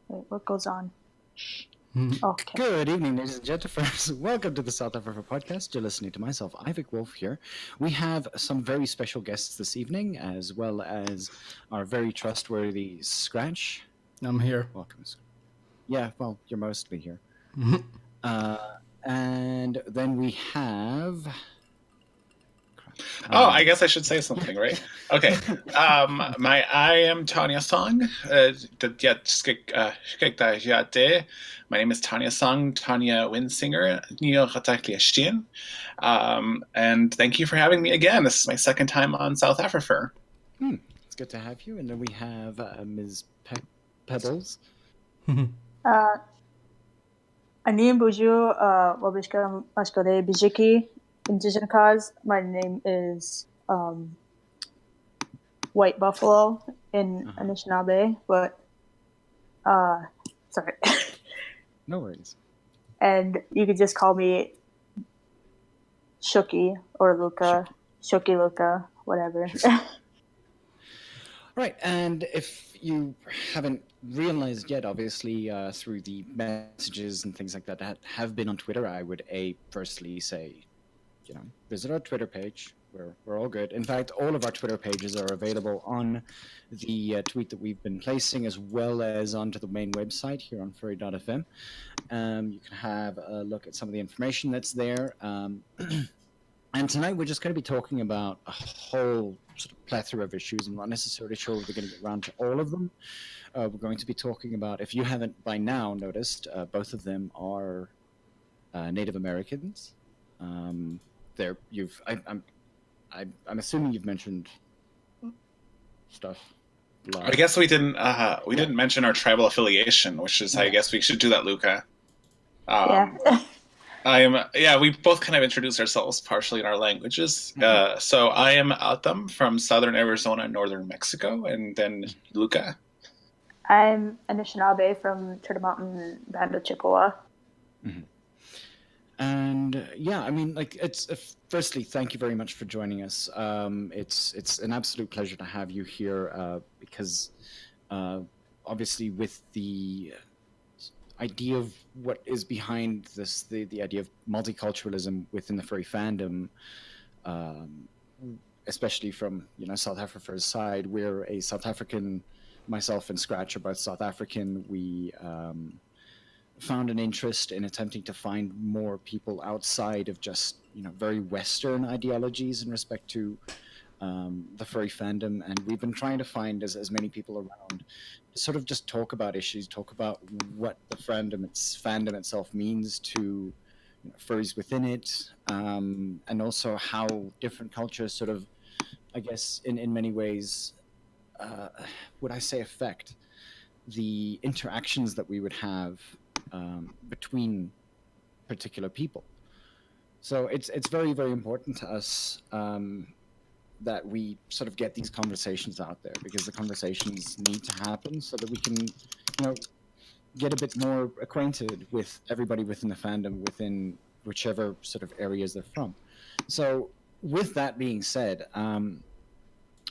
Wait, what goes on? Mhm. Okay. Good evening, ladies and gentlemen. Welcome to the South-afrifur Podcast. You're listening to myself, Ivik Wolf, here. We have some very special guests this evening, as well as our very trustworthy Scratch. I'm here. Welcome. Yeah, well, you're mostly here. Mhm. And then we have... Oh, I guess I should say something, right? Okay. I am Tonya Song. My name is Tonya Song, Tonya Winsinger. And thank you for having me again. This is my second time on south-afrifur. It's good to have you. And then we have Ms. Pebbles. Anim Buju, Wabishka Mashkode Bijiki, Indigenous cause. My name is White Buffalo in Anishinaabe, but sorry. No worries. And you could just call me Shooky or Luka, Shooky Luka, whatever. Right, and if you haven't realized yet, obviously, through the messages and things like that that have been on Twitter, I would firstly say, visit our Twitter page. We're all good. In fact, all of our Twitter pages are available on the tweet that we've been placing, as well as onto the main website here on furry.fm. You can have a look at some of the information that's there. And tonight we're just going to be talking about a whole sort of plethora of issues. I'm not necessarily sure we're going to get around to all of them. We're going to be talking about, if you haven't by now noticed, both of them are Native Americans. I'm assuming you've mentioned stuff. I guess we didn't mention our tribal affiliation, which is I guess we should do that, Luka. We both kind of introduced ourselves partially in our languages. So I am Autumn from southern Arizona and northern Mexico, and then Luka. I'm Anishinaabe from Turtle Mountain, Band of Chippewa. Mm-hmm. And firstly, thank you very much for joining us. It's an absolute pleasure to have you here because obviously with the idea of what is behind this, the idea of multiculturalism within the furry fandom, especially from south-afrifur's side. We're a South African. Myself and Scratch are both South African. We found an interest in attempting to find more people outside of just very Western ideologies in respect to the furry fandom, and we've been trying to find as many people around to sort of just talk about issues, talk about what the fandom itself means to furries within it, and also how different cultures sort of, I guess, in many ways, would I say, affect the interactions that we would have between particular people. So it's very, very important to us that we sort of get these conversations out there, because the conversations need to happen so that we can, get a bit more acquainted with everybody within the fandom, within whichever sort of areas they're from. So with that being said,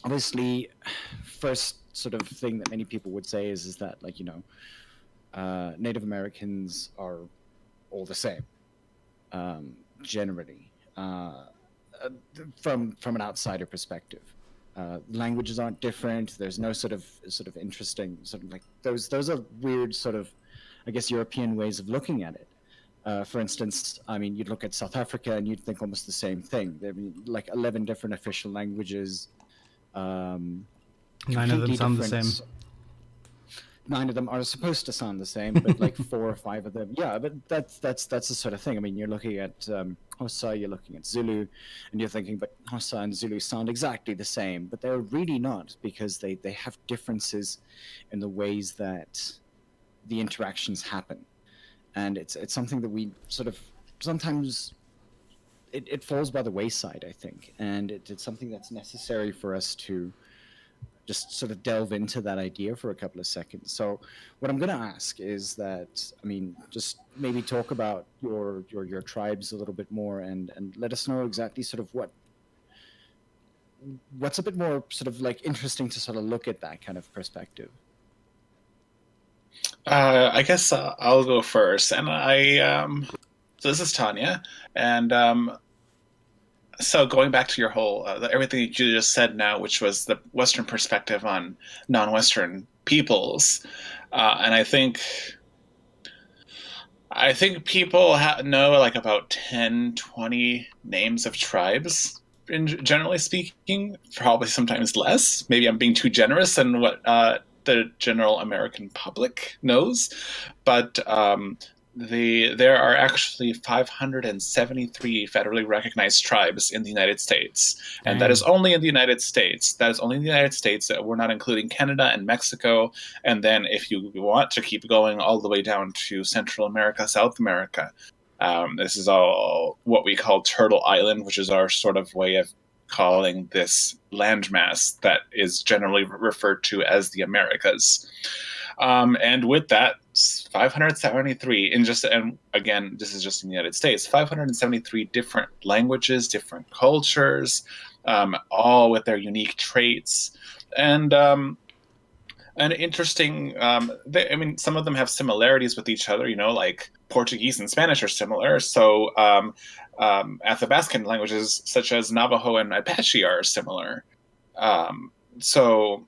obviously, first sort of thing that many people would say is that, Native Americans are all the same, generally, from an outsider perspective. Languages aren't different. There's no sort of interesting sort of like those are weird sort of, I guess, European ways of looking at it. For instance, I mean, you'd look at South Africa and you'd think almost the same thing. There are like 11 different official languages. 9 of them sound the same. 9 of them are supposed to sound the same, but like 4 or 5 of them, yeah. But that's the sort of thing. I mean, you're looking at Xhosa, you're looking at Zulu, and you're thinking, but Xhosa and Zulu sound exactly the same, but they're really not, because they have differences in the ways that the interactions happen, and it's something that we sort of sometimes it falls by the wayside, I think, and it's something that's necessary for us to just sort of delve into that idea for a couple of seconds. So what I'm going to ask is that, I mean, just maybe talk about your tribes a little bit more, and let us know exactly sort of what's a bit more sort of like interesting to sort of look at that kind of perspective. I guess I'll go first, and so this is Tonya, and so going back to your whole everything you just said now, which was the Western perspective on non-Western peoples, and I think people know like about 10, 20 names of tribes, generally speaking, probably sometimes less. Maybe I'm being too generous than what the general American public knows, but there are actually 573 federally recognized tribes in the United States, and that is Dang. only in the United States. That is only in the United States. We're not including Canada and Mexico. And then, if you want to keep going all the way down to Central America, South America, this is all what we call Turtle Island, which is our sort of way of calling this landmass that is generally referred to as the Americas. And with that, 573 and again, this is just in the United States, 573 different languages, different cultures, all with their unique traits. And interesting, some of them have similarities with each other, like Portuguese and Spanish are similar. So Athabascan languages such as Navajo and Apache are similar. So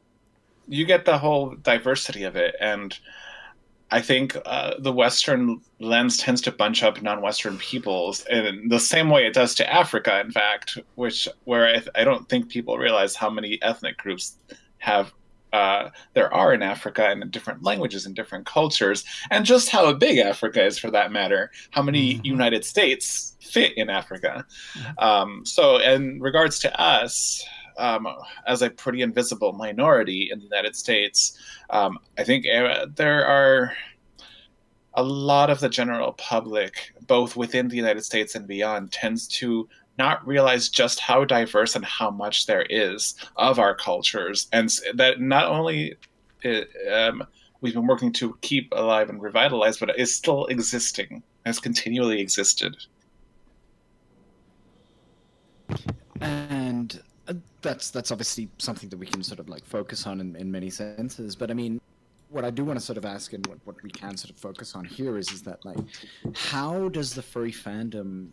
you get the whole diversity of it. And I think the Western lens tends to bunch up non-Western peoples in the same way it does to Africa, in fact, where I don't think people realize how many ethnic groups there are in Africa, and different languages and different cultures, and just how big Africa is, for that matter, how many United States fit in Africa. So in regards to us, as a pretty invisible minority in the United States, I think there are a lot of the general public, both within the United States and beyond, tends to not realize just how diverse and how much there is of our cultures, and that not only we've been working to keep alive and revitalize, but is still existing, has continually existed. And that's obviously something that we can sort of like focus on in many senses. But I mean, what I do want to sort of ask, and what we can sort of focus on here is that, like, how does the furry fandom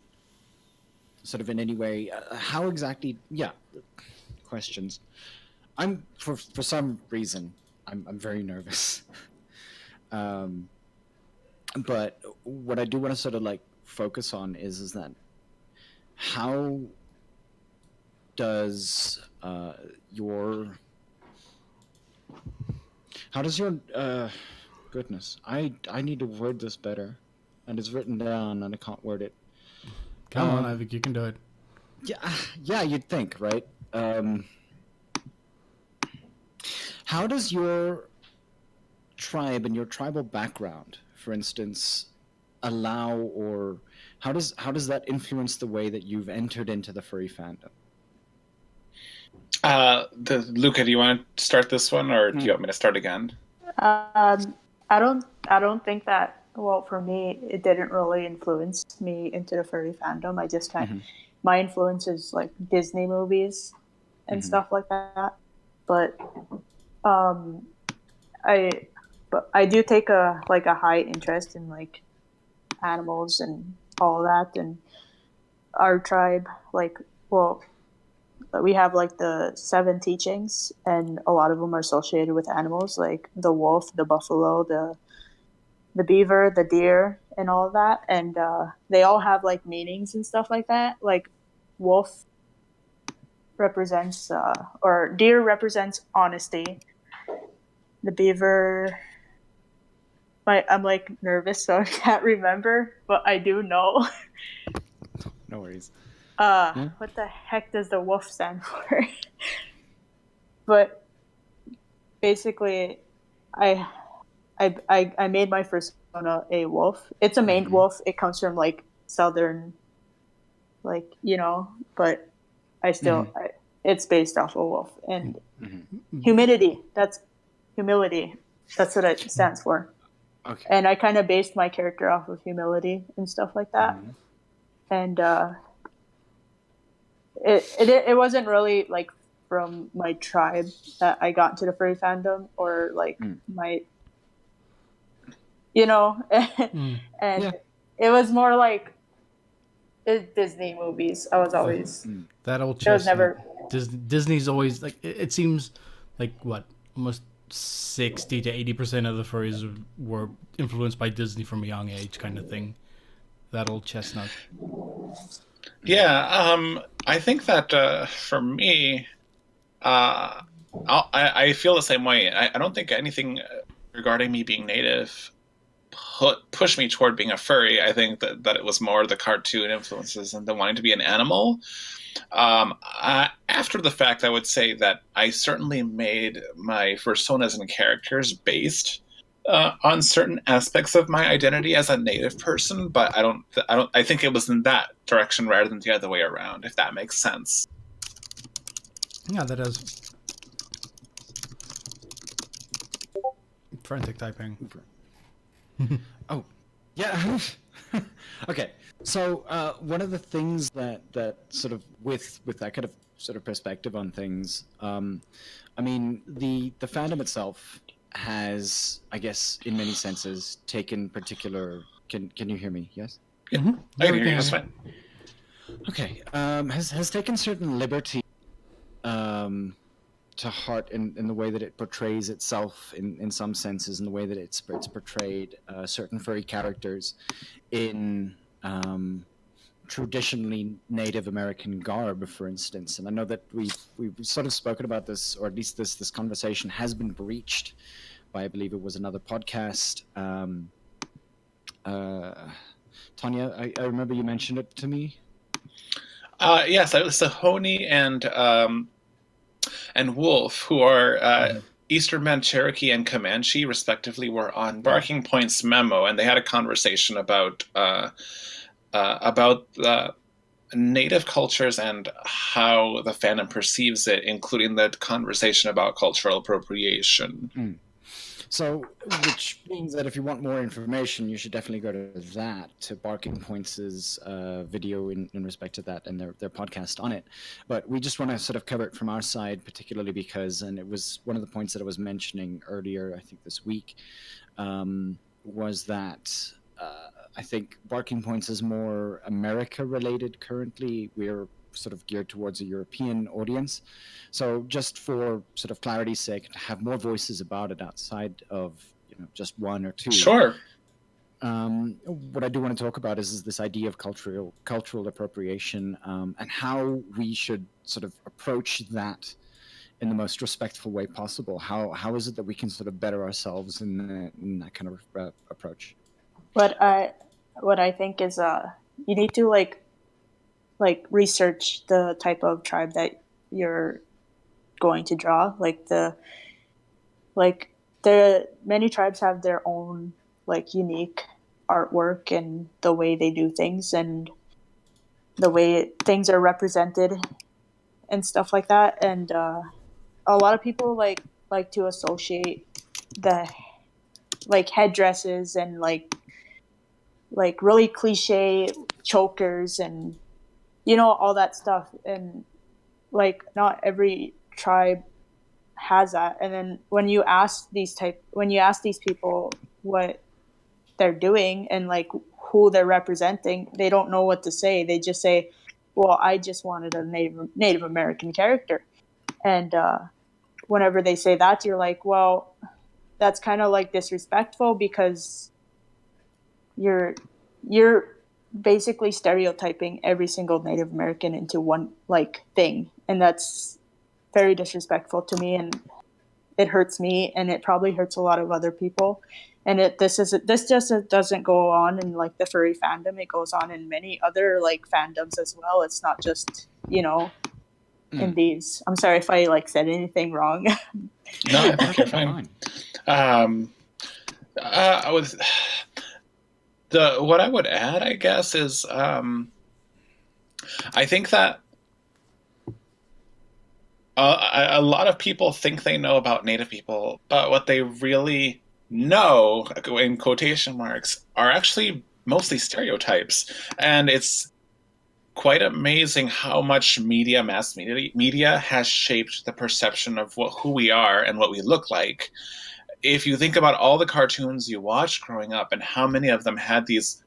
sort of in any way, how exactly, questions. I'm, for some reason, I'm very nervous. But what I do want to sort of like focus on is that how does your goodness, I need to word this better, and it's written down and I can't word it. Come on, I think you can do it. Yeah, you'd think, right? How does your tribe and your tribal background, for instance, allow, or how does that influence the way that you've entered into the furry fandom? Luka, do you want to start this one, or do you want me to start again? I don't think that. Well, for me, it didn't really influence me into the furry fandom. I just my influence is like Disney movies and stuff like that. But I do take a high interest in like animals and all that. And our tribe, we have like the 7 teachings, and a lot of them are associated with animals, like the wolf, the buffalo, the beaver, the deer, and all of that. And they all have like meanings and stuff like that. Like wolf represents, or deer represents honesty. The beaver, I'm like nervous, so I can't remember, but I do know. No worries. What the heck does the wolf stand for? But basically, I made my first persona a wolf. It's a maned wolf. It comes from like southern, but I still it's based off a wolf. And humility. That's humility. That's what it stands for. Okay. And I kind of based my character off of humility and stuff like that. And it wasn't really like from my tribe that I got into the furry fandom, or like you know, Mm. and Yeah. it was more like Disney movies. I was always That old it was chestnut. never. Disney's always like it seems like what almost 60 to 80% of the furries were influenced by Disney from a young age, kind of thing. That old chestnut. Yeah, I think that for me, I feel the same way. I don't think anything regarding me being native pushed me toward being a furry. I think that it was more the cartoon influences and the wanting to be an animal. After the fact, I would say that I certainly made my personas and characters based on certain aspects of my identity as a native person, but I think it was in that direction rather than the other way around, if that makes sense. Yeah, that does. Frantic typing. Oh, yeah. Okay. So one of the things that sort of with that kind of sort of perspective on things, I mean, the fandom itself has, I guess, in many senses, taken particular. Can you hear me? Yes. Yeah, Mm-hmm. I can hear you. That's fine. Okay. Has taken certain liberty to heart in the way that it portrays itself in some senses, in the way that it's portrayed certain furry characters in traditionally Native American garb, for instance. And I know that we've sort of spoken about this, or at least this conversation has been breached by, I believe it was another podcast. Tonya, I remember you mentioned it to me. Yes, it was Sahoni and Wolf, who are Eastern Men, Cherokee, and Comanche, respectively, were on Barking Point's memo, and they had a conversation about native cultures and how the fandom perceives it, including the conversation about cultural appropriation. So, which means that if you want more information, you should definitely go to Barking Points' video in respect to that and their podcast on it. But we just want to sort of cover it from our side, particularly because, and it was one of the points that I was mentioning earlier, I think this week, was that I think Barking Points is more America-related currently. We're sort of geared towards a European audience. So just for sort of clarity's sake, to have more voices about it outside of just one or two. Sure. What I do want to talk about is this idea of cultural appropriation and how we should sort of approach that in the most respectful way possible. How is it that we can sort of better ourselves in that kind of approach? What I think is you need to like research the type of tribe that you're going to draw. The many tribes have their own unique artwork and the way they do things and the way things are represented and stuff like that. And a lot of people like to associate the headdresses and really cliche chokers and all that stuff, and not every tribe has that. And then when you ask these people what they're doing and who they're representing, they don't know what to say. They just say, well, I just wanted a Native American character. And whenever they say that, you're like, well, that's kind of disrespectful, because you're basically stereotyping every single Native American into one thing, and that's very disrespectful to me, and it hurts me, and it probably hurts a lot of other people. And this just doesn't go on in the furry fandom. It goes on in many other fandoms as well. It's not just in these. I'm sorry if I said anything wrong. No, I think you're fine. I was. What I would add, I guess, is I think that a lot of people think they know about Native people, but what they really know, in quotation marks, are actually mostly stereotypes. And it's quite amazing how much mass media has shaped the perception of who we are and what we look like. if you think about all the cartoons you watched growing up and how many of them had these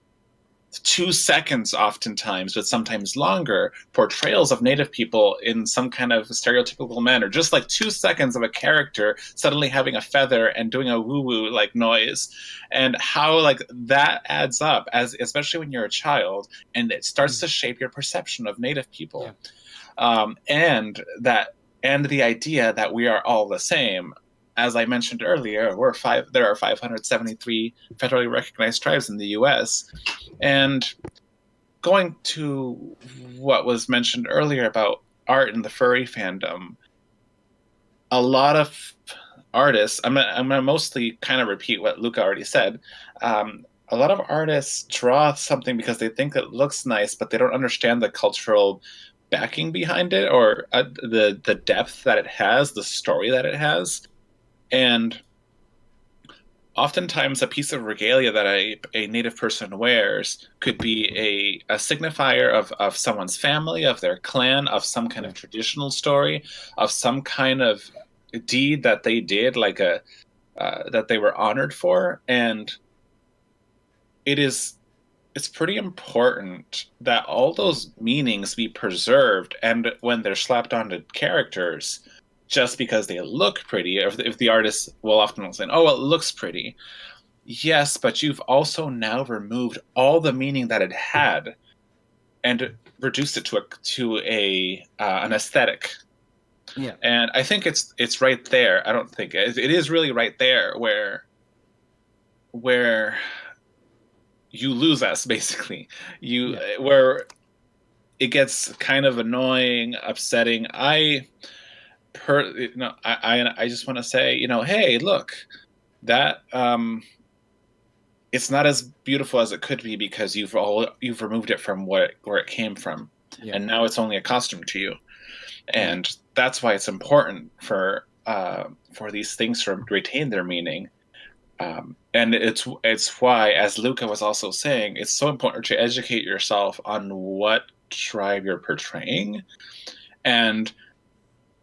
2 seconds oftentimes, but sometimes longer, portrayals of Native people in some kind of stereotypical manner, just like 2 seconds of a character suddenly having a feather and doing a woo-woo like noise, and how like that adds up, as especially when you're a child, and it starts to shape your perception of Native people. And the idea that we are all the same. As I mentioned earlier, there are 573 federally recognized tribes in the U.S. And going to what was mentioned earlier about art in the furry fandom, a lot of artists, I'm gonna mostly kind of repeat what Luka already said. A lot of artists draw something because they think it looks nice, but they don't understand the cultural backing behind it, or the depth that it has, the story that it has. And oftentimes a piece of regalia that a Native person wears could be a signifier of someone's family, of their clan, of some kind of traditional story, of some kind of deed that they did, like that they were honored for. And it's pretty important that all those meanings be preserved, and when they're slapped onto characters, just because they look pretty, or if the artist will often say, "Oh, well, it looks pretty." Yes, but you've also now removed all the meaning that it had, and reduced it to an aesthetic. Yeah. And I think it's right there. I don't think it is really right there where you lose us, basically. Where it gets kind of annoying, upsetting. I just want to say, hey, look, that it's not as beautiful as it could be because you've removed it from where it came from, and now it's only a costume to you, and that's why it's important for these things to retain their meaning, and it's why, as Luka was also saying, it's so important to educate yourself on what tribe you're portraying, and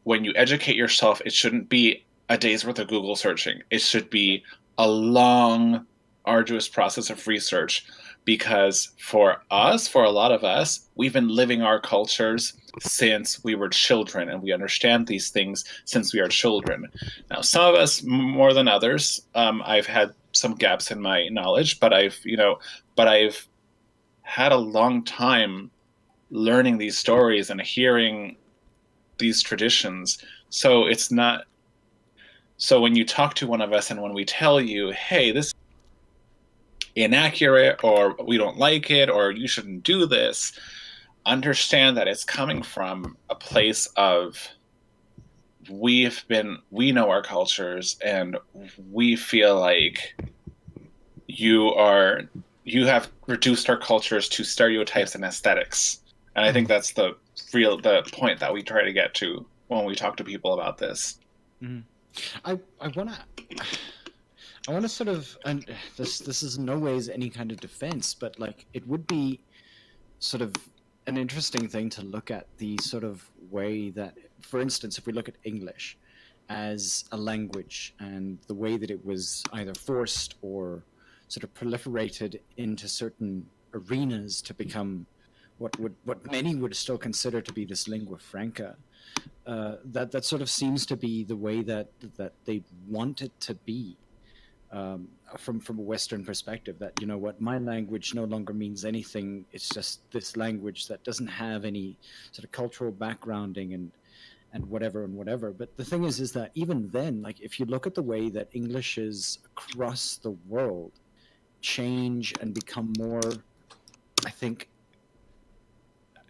when you educate yourself, it shouldn't be a day's worth of Google searching. It should be a long, arduous process of research, because for a lot of us, we've been living our cultures since we were children, and we understand these things since we are children. Now, some of us more than others, I've had some gaps in my knowledge, but I've had a long time learning these stories and hearing these traditions. So it's not, so when you talk to one of us and when we tell you, hey, this is inaccurate, or we don't like it, or you shouldn't do this, understand that it's coming from a place of we know our cultures, and we feel like you have reduced our cultures to stereotypes and aesthetics. And I think that's the point that we try to get to when we talk to people about this. Mm-hmm. I want to sort of, and this is in no ways any kind of defense, but like it would be sort of an interesting thing to look at the sort of way that, for instance, if we look at English as a language and the way that it was either forced or sort of proliferated into certain arenas to become what many would still consider to be this lingua franca, that sort of seems to be the way that they want it to be, from a Western perspective. That, you know what, my language no longer means anything. It's just this language that doesn't have any sort of cultural backgrounding and whatever. But the thing is that even then, like if you look at the way that English is across the world change and become more, I think,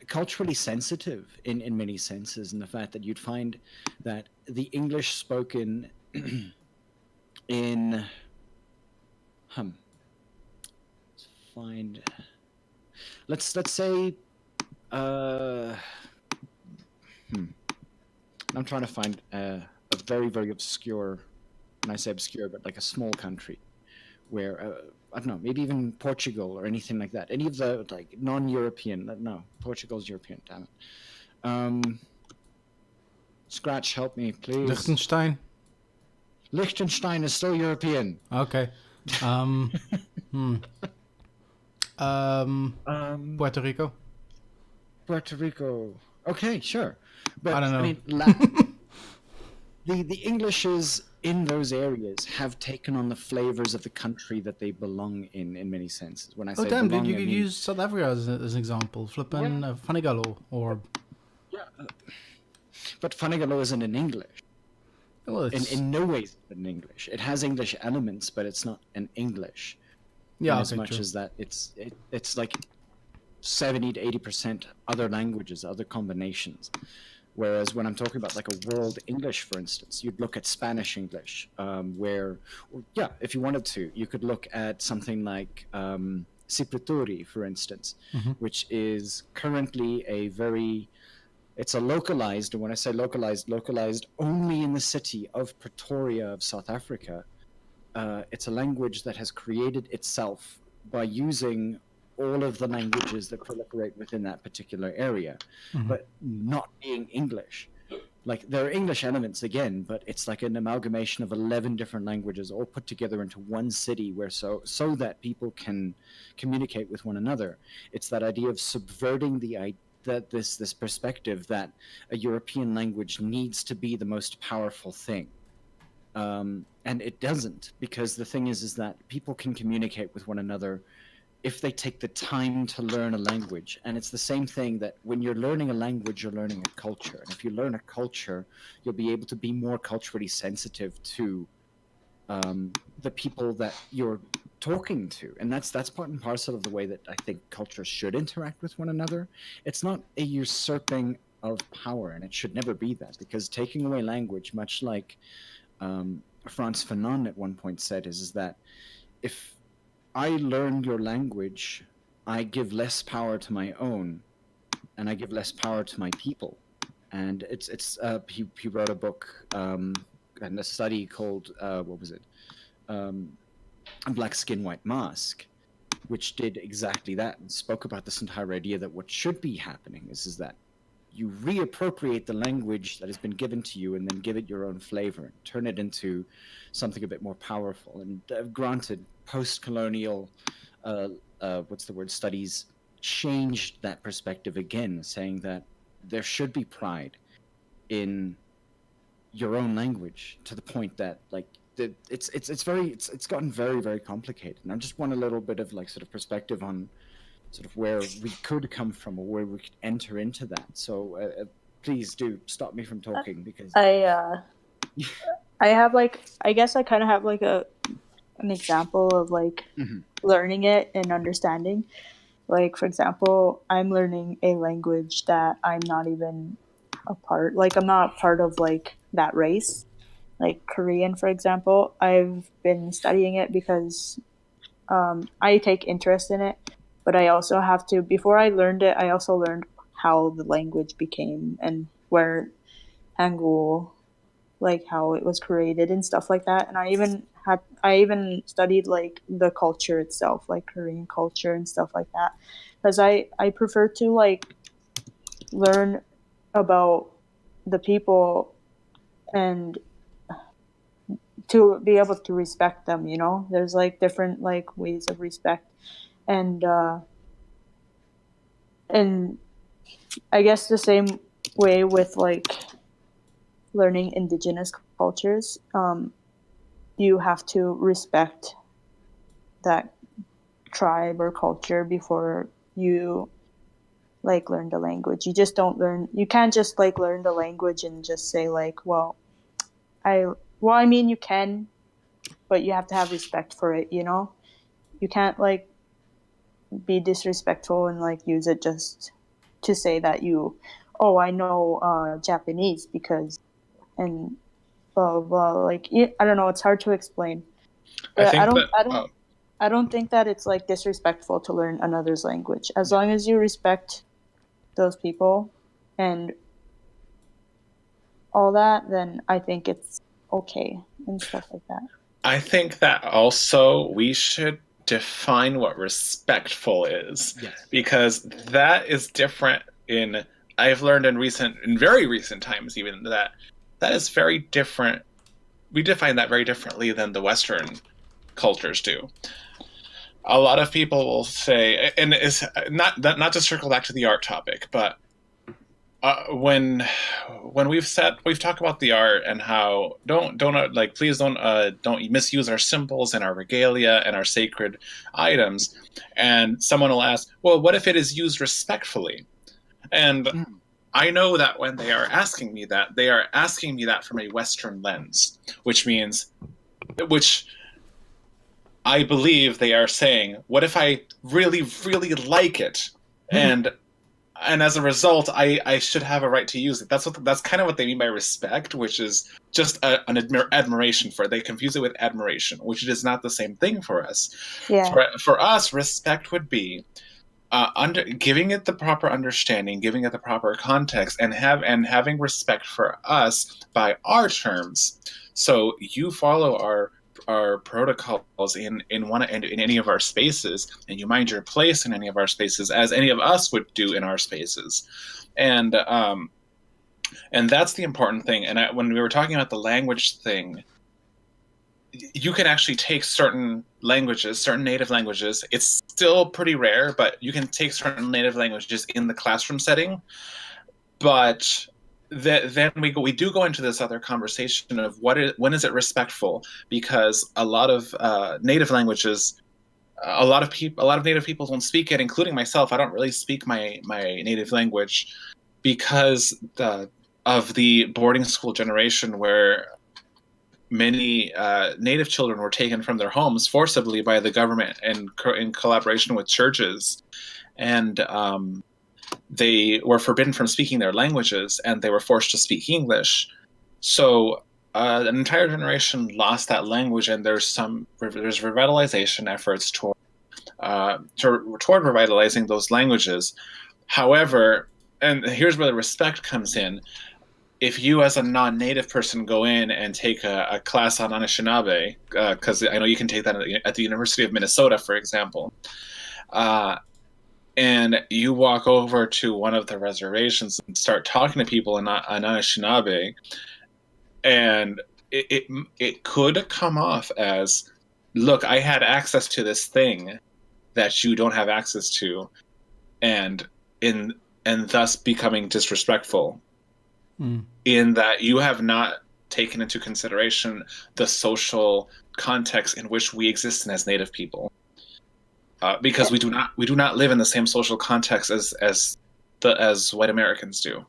culturally sensitive in many senses, and the fact that you'd find that the English spoken in let's say I'm trying to find a very, very obscure, and I say obscure, but like a small country where I don't know, maybe even Portugal or anything like that. Any of the like non-European, no, Portugal's European, damn it. Scratch, help me, please. Liechtenstein? Liechtenstein is still European. Okay. Puerto Rico. Puerto Rico. Okay, sure. But I don't know. mean, the Englishes in those areas have taken on the flavors of the country that they belong in many senses. When I say Damn, belong, dude, you I could mean, use South Africa as an example. Flippin' Fanigalo or... but Fanigalo isn't in English. Well, it's... In no way is it in English. It has English elements, but it's not in English. Yeah, as much as that it's like 70 to 80% other languages, other combinations. Whereas when I'm talking about like a world English, for instance, you'd look at Spanish English, if you wanted to, you could look at something like Siprituri, for instance, which is currently it's a localized, and when I say localized only in the city of Pretoria of South Africa. It's a language that has created itself by using all of the languages that proliferate within that particular area, but not being English. Like, there are English elements again, but it's like an amalgamation of 11 different languages all put together into one city where so that people can communicate with one another. It's that idea of subverting this perspective that a European language needs to be the most powerful thing. And it doesn't, because the thing is that people can communicate with one another if they take the time to learn a language. And it's the same thing that when you're learning a language, you're learning a culture. And if you learn a culture, you'll be able to be more culturally sensitive to the people that you're talking to. And that's part and parcel of the way that I think cultures should interact with one another. It's not a usurping of power, and it should never be that, because taking away language, much like Frantz Fanon at one point said, is that if I learn your language, I give less power to my own, and I give less power to my people. And he wrote a book and a study called Black Skin, White Mask, which did exactly that and spoke about this entire idea that what should be happening is that you reappropriate the language that has been given to you and then give it your own flavor and turn it into something a bit more powerful. And granted, post-colonial studies changed that perspective again, saying that there should be pride in your own language, to the point that like it's gotten very, very complicated. And I just want a little bit of like sort of perspective on sort of where we could come from or where we could enter into that. So please do stop me from talking, because I have like, I guess I kind of have like an example of like learning it and understanding. Like, for example, I'm learning a language that I'm not even I'm not part of like that race. Like Korean, for example, I've been studying it because I take interest in it. But I also have to, before I learned it, I also learned how the language became and where Hangul, like how it was created and stuff like that. And I even studied like the culture itself, like Korean culture and stuff like that. Because I prefer to like learn about the people and to be able to respect them, you know? There's like different like ways of respect. And I guess the same way with like learning indigenous cultures, you have to respect that tribe or culture before you like learn the language. You can't just like learn the language and just say like, I mean you can, but you have to have respect for it, you know? You can't like be disrespectful and like use it just to say that I know Japanese because, and blah blah, like I don't know, it's hard to explain. But I don't think that it's like disrespectful to learn another's language, as long as you respect those people and all that, then I think it's okay and stuff like that. I think that also we should define what respectful is, because that is different. I've learned in very recent times even that is very different define that very differently than the Western cultures do. A lot of people will say, and it's not to circle back to the art topic, but when we've talked about the art and how please don't misuse our symbols and our regalia and our sacred items, and someone will ask, well, what if it is used respectfully? And I know that when they are asking me that, they are asking me that from a Western lens, which I believe they are saying, what if I really, really like it? And as a result, I should have a right to use it. That's kind of what they mean by respect, which is just an admiration for it. They confuse it with admiration, which is not the same thing for us. Yeah. For us, respect would be giving it the proper understanding, giving it the proper context, and having respect for us by our terms. So you follow our protocols in any of our spaces, and you mind your place in any of our spaces as any of us would do in our spaces, and that's the important thing. And when we were talking about the language thing, you can actually take certain languages, certain native languages. It's still pretty rare, but you can take certain native languages in the classroom setting. But then we do go into this other conversation of when is it respectful? Because a lot of native languages, a lot of native people don't speak it, including myself. I don't really speak my native language because of the boarding school generation where many native children were taken from their homes forcibly by the government and in collaboration with churches, and they were forbidden from speaking their languages, and they were forced to speak English. So an entire generation lost that language, and there's revitalization efforts toward revitalizing those languages. However, and here's where the respect comes in. If you, as a non-native person, go in and take a class on Anishinaabe, because I know you can take that at the University of Minnesota, for example, and you walk over to one of the reservations and start talking to people on Anishinaabe, and it could come off as, look, I had access to this thing that you don't have access to, and thus becoming disrespectful. In that you have not taken into consideration the social context in which we exist in as Native people, because we do not live in the same social context as white Americans do.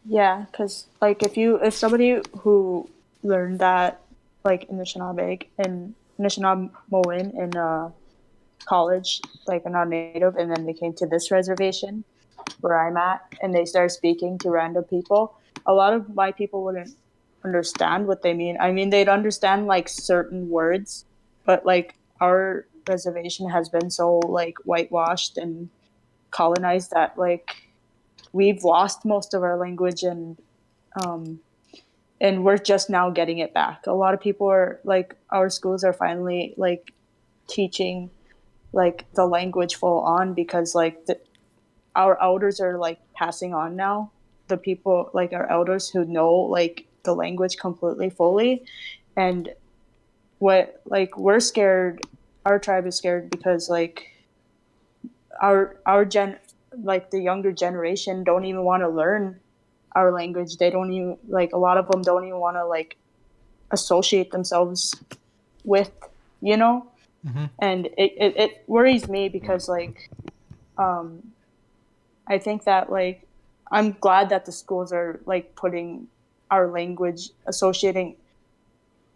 Yeah, because like if somebody who learned that like in Anishinaabe in college, like a non-native, and then they came to this reservation where I'm at, and they started speaking to random people, a lot of white people wouldn't understand what they mean. I mean, they'd understand like certain words, but like our reservation has been so like whitewashed and colonized that like we've lost most of our language, and we're just now getting it back. A lot of people are like, our schools are finally like teaching like the language full on, because like our elders are like passing on now, the people like our elders who know like the language completely fully. And what like we're scared, our tribe is scared because like our like the younger generation don't even want to learn our language. They don't even like, a lot of them don't even want to like associate themselves with, you know. And it worries me because like I think that like I'm glad that the schools are like putting our language, associating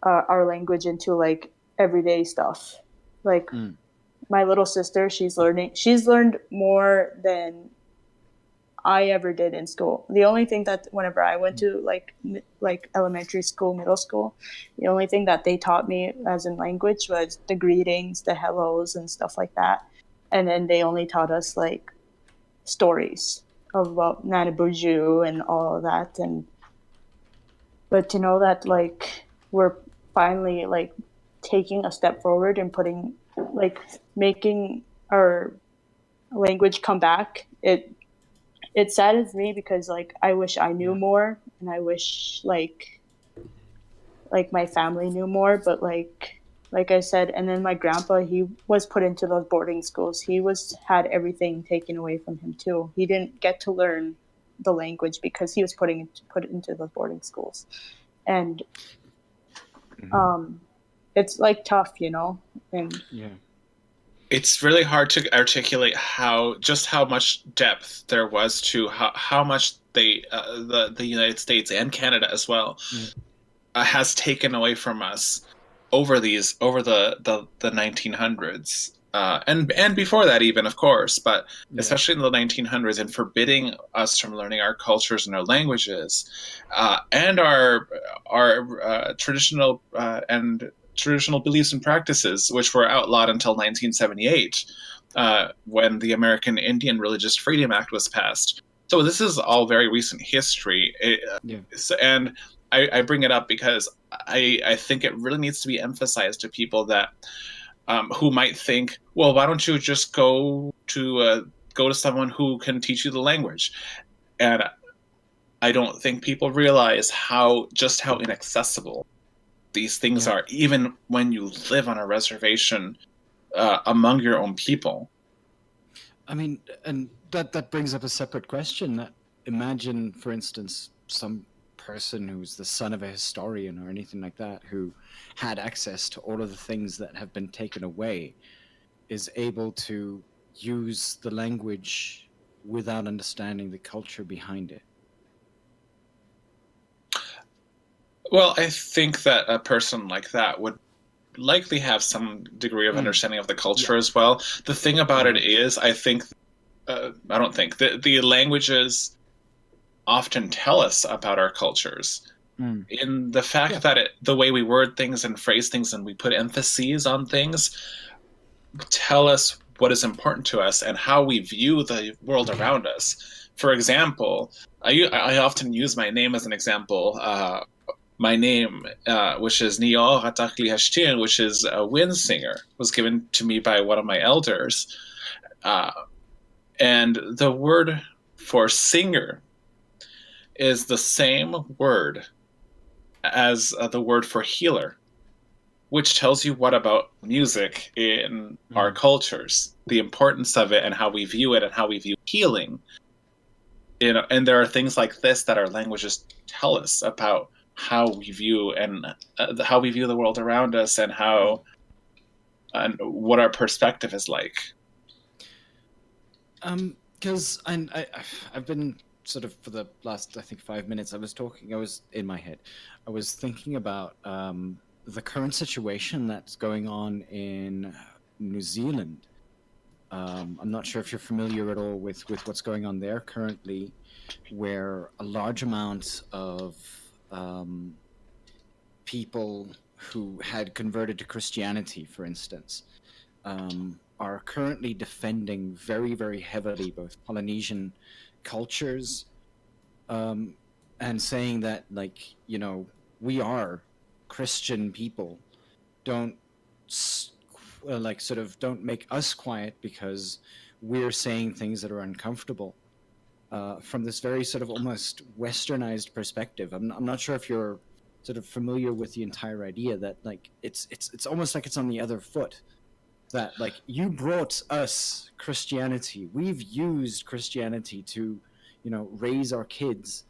our language into like everyday stuff. Like my little sister, she's learned more than I ever did in school. The only thing that whenever I went to like elementary school, middle school, the only thing that they taught me as in language was the greetings, the hellos and stuff like that. And then they only taught us like stories about Nana Buju and all of that. But to know that like we're finally like taking a step forward and putting like making our language come back, it saddens me because like I wish I knew more, and I wish like like my family knew more, but like I said, and then my grandpa, he was put into those boarding schools. He had everything taken away from him too. He didn't get to learn the language because he was put into those boarding schools. And it's like tough, you know. And Yeah. It's really hard to articulate how much depth there was to how much the United States and Canada as well has taken away from us over the 1900s and before that even, of course, but especially in the 1900s, and forbidding us from learning our cultures and our languages and our traditional beliefs and practices, which were outlawed until 1978, when the American Indian Religious Freedom Act was passed. So this is all very recent history. And I bring it up because I think it really needs to be emphasized to people that who might think, well, why don't you just go to someone who can teach you the language? And I don't think people realize how inaccessible these things are, even when you live on a reservation among your own people. I mean, and that brings up a separate question. That imagine, for instance, some person who's the son of a historian or anything like that, who had access to all of the things that have been taken away, is able to use the language without understanding the culture behind it. Well, I think that a person like that would likely have some degree of understanding of the culture as well. The thing about it is, I don't think the languages often tell us about our cultures in the fact that the way we word things and phrase things and we put emphases on things tell us what is important to us and how we view the world around us. For example, I often use my name as an example. My name, which is Nio Ratakli Hashtin, which is a wind singer, was given to me by one of my elders. And the word for singer is the same word as the word for healer, which tells you what about music in our cultures, the importance of it and how we view it and how we view healing. You know, and there are things like this that our languages tell us about how we view how we view the world around us and and what our perspective is like. Because I've been sort of, for the last, I think, 5 minutes, I was in my head, I was thinking about the current situation that's going on in New Zealand. I'm not sure if you're familiar at all with what's going on there currently, where a large amount of people who had converted to Christianity, for instance, are currently defending very, very heavily both Polynesian cultures and saying that, like, you know, we are Christian people. Don't don't make us quiet because we're saying things that are uncomfortable. From this very sort of almost westernized perspective. I'm not sure if you're sort of familiar with the entire idea that, like, it's almost like it's on the other foot. That, like, you brought us Christianity. We've used Christianity to, you know, raise our kids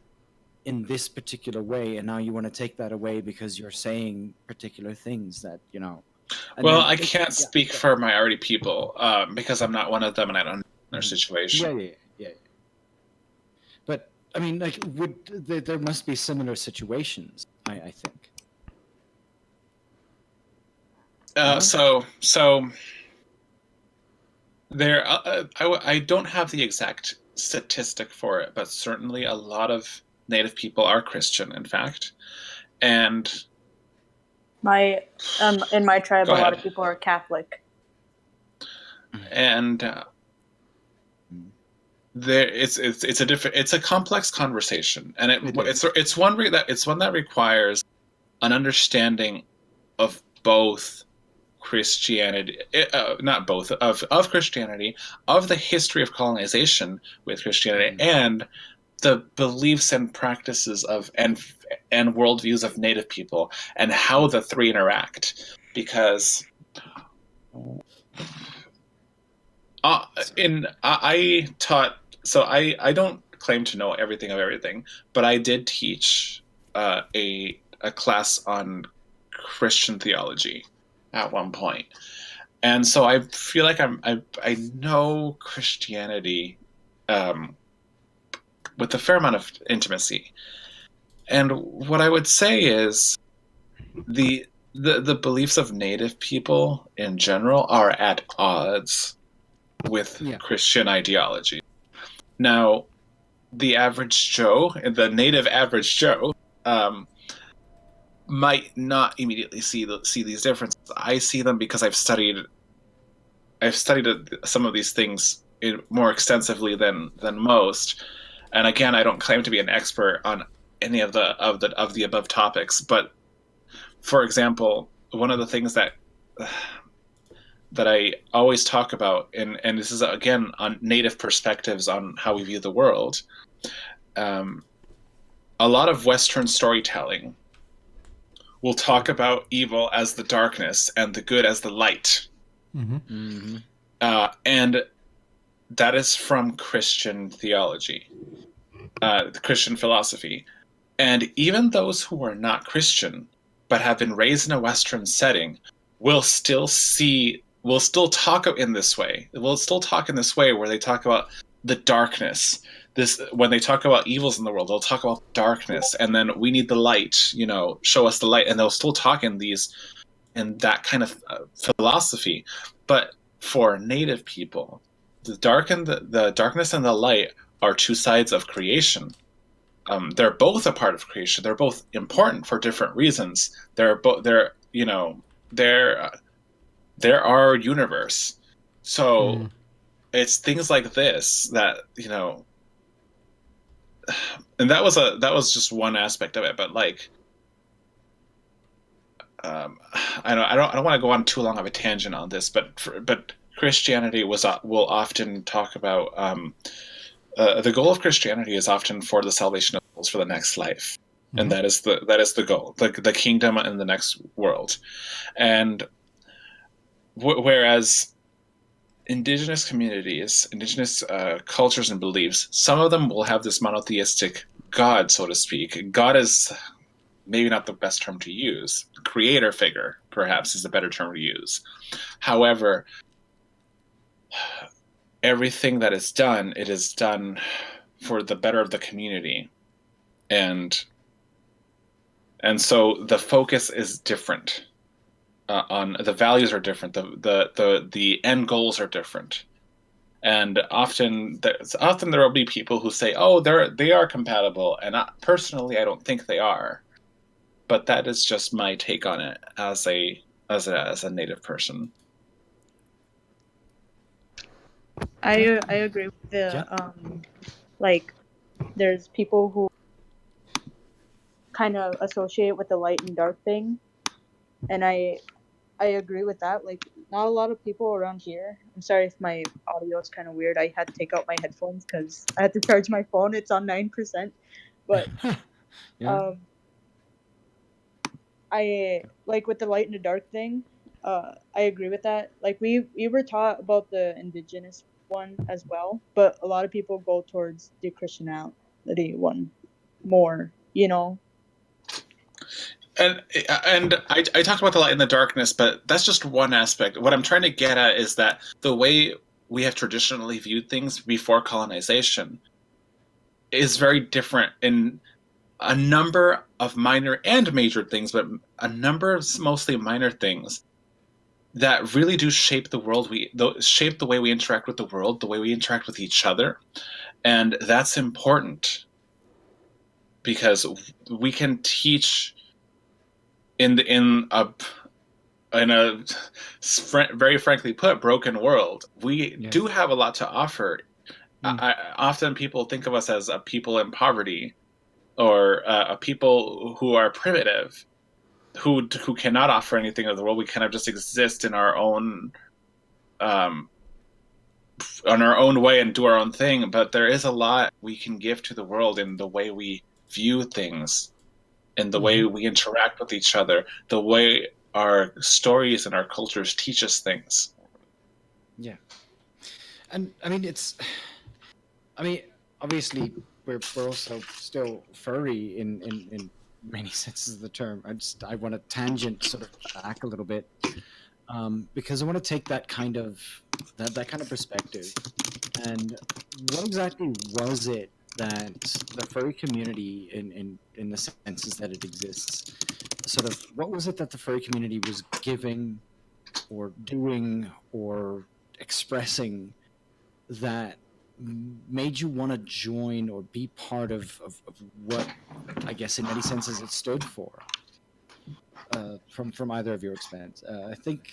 in this particular way, and now you want to take that away because you're saying particular things that, you know. Well, I can't speak for minority people because I'm not one of them and I don't know their situation. Yeah. But I mean, like, there must be similar situations, I think. So there, I don't have the exact statistic for it, but certainly a lot of Native people are Christian, in fact, and in my tribe, a lot of people are Catholic, and it's a complex conversation, and it's one that requires an understanding of both Christianity, not both of Christianity, of the history of colonization with Christianity, and the beliefs and practices of and worldviews of Native people and how the three interact, because I taught, so I don't claim to know everything of everything, but I did teach a class on Christian theology at one point, and so I feel like I know Christianity with a fair amount of intimacy. And what I would say is the beliefs of Native people in general are at odds with Christian ideology. Now, the average Joe, the Native average Joe, might not immediately see these differences. I see them because I've studied some of these things more extensively than most. And again, I don't claim to be an expert on any of the above topics, but for example, one of the things that I always talk about, and this is again on Native perspectives on how we view the world, a lot of Western storytelling will talk about evil as the darkness and the good as the light. Mm-hmm. And that is from Christian theology, the Christian philosophy. And even those who are not Christian but have been raised in a Western setting will still talk in this way. Will still talk in this way where they talk about the darkness. When they talk about evils in the world, they'll talk about darkness, and then we need the light. Show us the light, and they'll still talk in that kind of philosophy. But for Native people, the darkness and the light are two sides of creation. They're both a part of creation. They're both important for different reasons. They're our universe. So it's things like this that and that was just one aspect of it. But like, I don't want to go on too long of a tangent on this, but Christianity will often talk about the goal of Christianity is often for the salvation of souls for the next life, and that is the goal, the kingdom in the next world. And whereas indigenous communities, indigenous cultures and beliefs, some of them will have this monotheistic God, so to speak. God is maybe not the best term to use. Creator figure, perhaps, is a better term to use. However, everything that is done, it is done for the better of the community. And so the focus is different. On the values are different. The end goals are different. And often there will be people who say, "Oh, they are compatible," and personally, I don't think they are. But that is just my take on it as a Native person. I agree with the like there's people who kind of associate with the light and dark thing, and I agree with that. Like, not a lot of people around here. I'm sorry if my audio is kind of weird. I had to take out my headphones because I had to charge my phone. It's on 9%, but I like with the light and the dark thing. I agree with that. Like we were taught about the indigenous one as well, but a lot of people go towards the Christianity one more. And I talked about the light and the darkness, but that's just one aspect. What I'm trying to get at is that the way we have traditionally viewed things before colonization is very different in a number of minor and major things, but a number of mostly minor things that really do shape the world. Shape the way we interact with the world, the way we interact with each other, and that's important because we can teach in a very frankly put broken world. We do have a lot to offer. Often people think of us as a people in poverty, or a people who are primitive, who cannot offer anything of the world. We kind of just exist in our own on our own way and do our own thing, but there is a lot we can give to the world in the way we view things, in the way we interact with each other, the way our stories and our cultures teach us things. Yeah. And I mean, obviously we're also still furry in many senses of the term. I want to tangent sort of back a little bit, because I want to take that kind of perspective. And what exactly was it that the furry community, in the senses that it exists, sort of, what was it that the furry community was giving or doing or expressing that made you want to join or be part of what, I guess, in many senses it stood for? From either of your expands, I think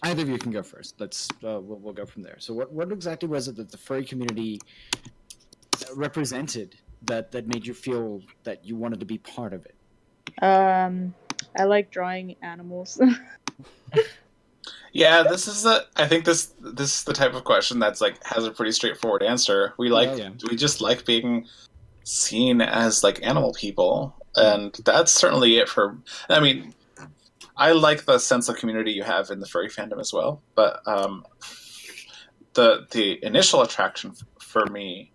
either of you can go first. Let's we'll go from there. So what exactly was it that the furry community represented that made you feel that you wanted to be part of it? I like drawing animals. Yeah, I think this is the type of question that's like has a pretty straightforward answer. We just like being seen as like animal people, and that's certainly it for. I mean, I like the sense of community you have in the furry fandom as well, but the initial attraction for me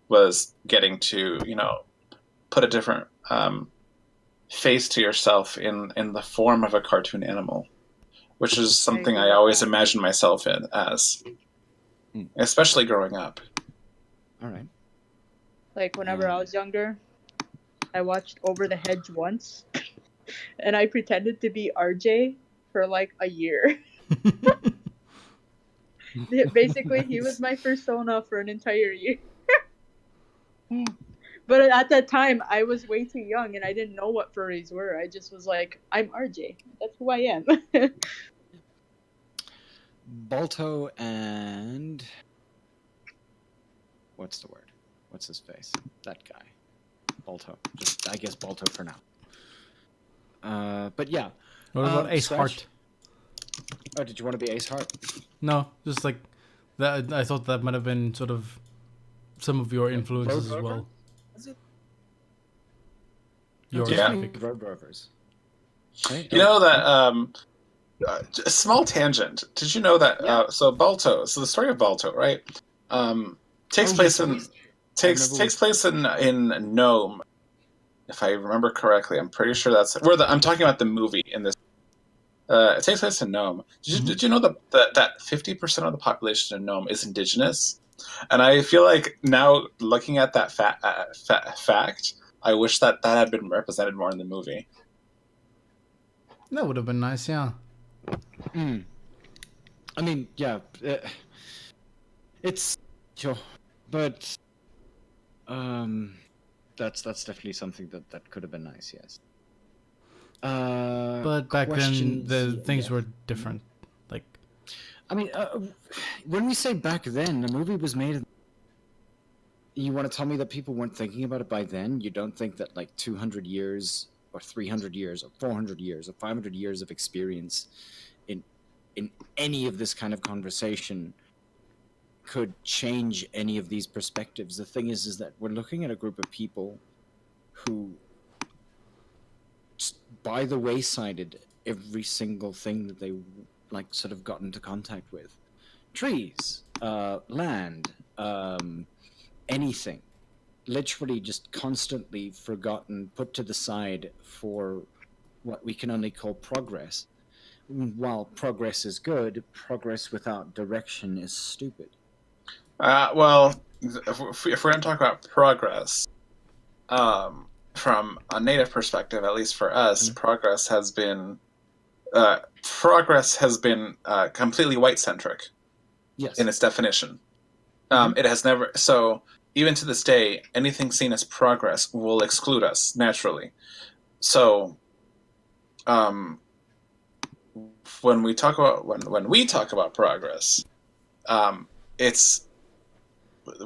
was getting to, you know, put a different face to yourself in the form of a cartoon animal, which is something I always imagined myself in as, especially growing up. All right. Like whenever I was younger, I watched Over the Hedge once, and I pretended to be RJ for like a year. Basically, he was my persona for an entire year. But at that time, I was way too young, and I didn't know what furries were. I just was like, I'm RJ. That's who I am. Balto and... what's the word? What's his face? That guy. Balto. Just, I guess Balto for now. But yeah. What about Ace Scratch? Heart? Oh, did you want to be Ace Heart? No, just like that. I thought that might have been sort of some of your influences as well. Is it? Your Road Rovers. Right? You know that a small tangent. Did you know that? So Balto. So the story of Balto, right? Takes place in Nome, if I remember correctly. I'm pretty sure that's I'm talking about the movie in this. It takes place in Nome. Did you know that 50% of the population in Nome is indigenous? And I feel like now, looking at that fact, I wish that had been represented more in the movie. That would have been nice, yeah. I mean, yeah, it's sure, but that's definitely something that could have been nice, yes. But back then, the things were different. Like, I mean, when we say back then, the movie was made. You want to tell me that people weren't thinking about it by then? You don't think that like 200 years or 300 years or 400 years or 500 years of experience in any of this kind of conversation could change any of these perspectives? The thing is that we're looking at a group of people who, by the waysided every single thing that they like sort of got into contact with. Trees, land, anything. Literally just constantly forgotten, put to the side for what we can only call progress. While progress is good, progress without direction is stupid. Well, if we're going to talk about progress, from a native perspective, at least for us, progress has been completely white-centric. Yes. In its definition. It has never... So, even to this day, anything seen as progress will exclude us, naturally. So, when we talk about progress, it's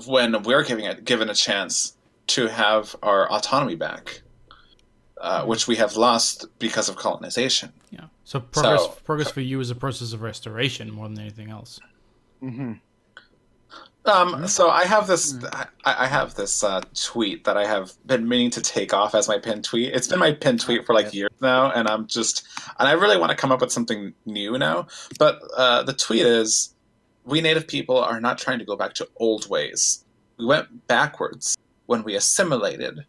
when we're given a chance to have our autonomy back, which we have lost because of colonization. Yeah. So progress for you is a process of restoration more than anything else. Mm-hmm. So I have this. I have this tweet that I have been meaning to take off as my pinned tweet. It's been my pinned tweet for like years now, and and I really want to come up with something new now. But the tweet is, "We Native people are not trying to go back to old ways. We went backwards when we assimilated.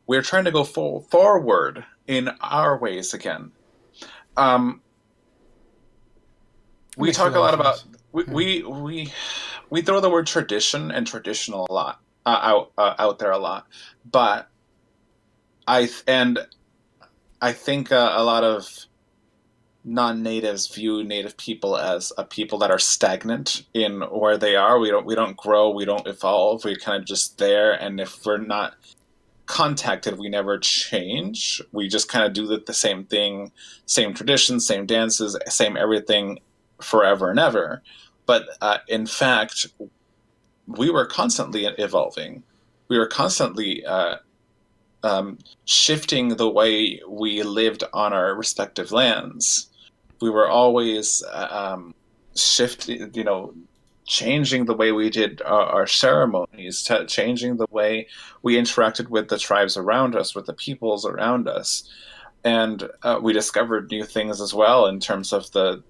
We're trying to go forward in our ways again." We talk a lot about we throw the word tradition and traditional a lot out there a lot, but I think a lot of non-natives view Native people as a people that are stagnant in where they are. We don't grow, we don't evolve. We're kind of just there, and if we're not contacted, we never change. We just kind of do the same thing, same traditions, same dances, same everything forever and ever. But in fact, we were constantly evolving. We were constantly shifting the way we lived on our respective lands. We were always shifting, changing the way we did our ceremonies, changing the way we interacted with the tribes around us, with the peoples around us. And we discovered new things as well in terms of the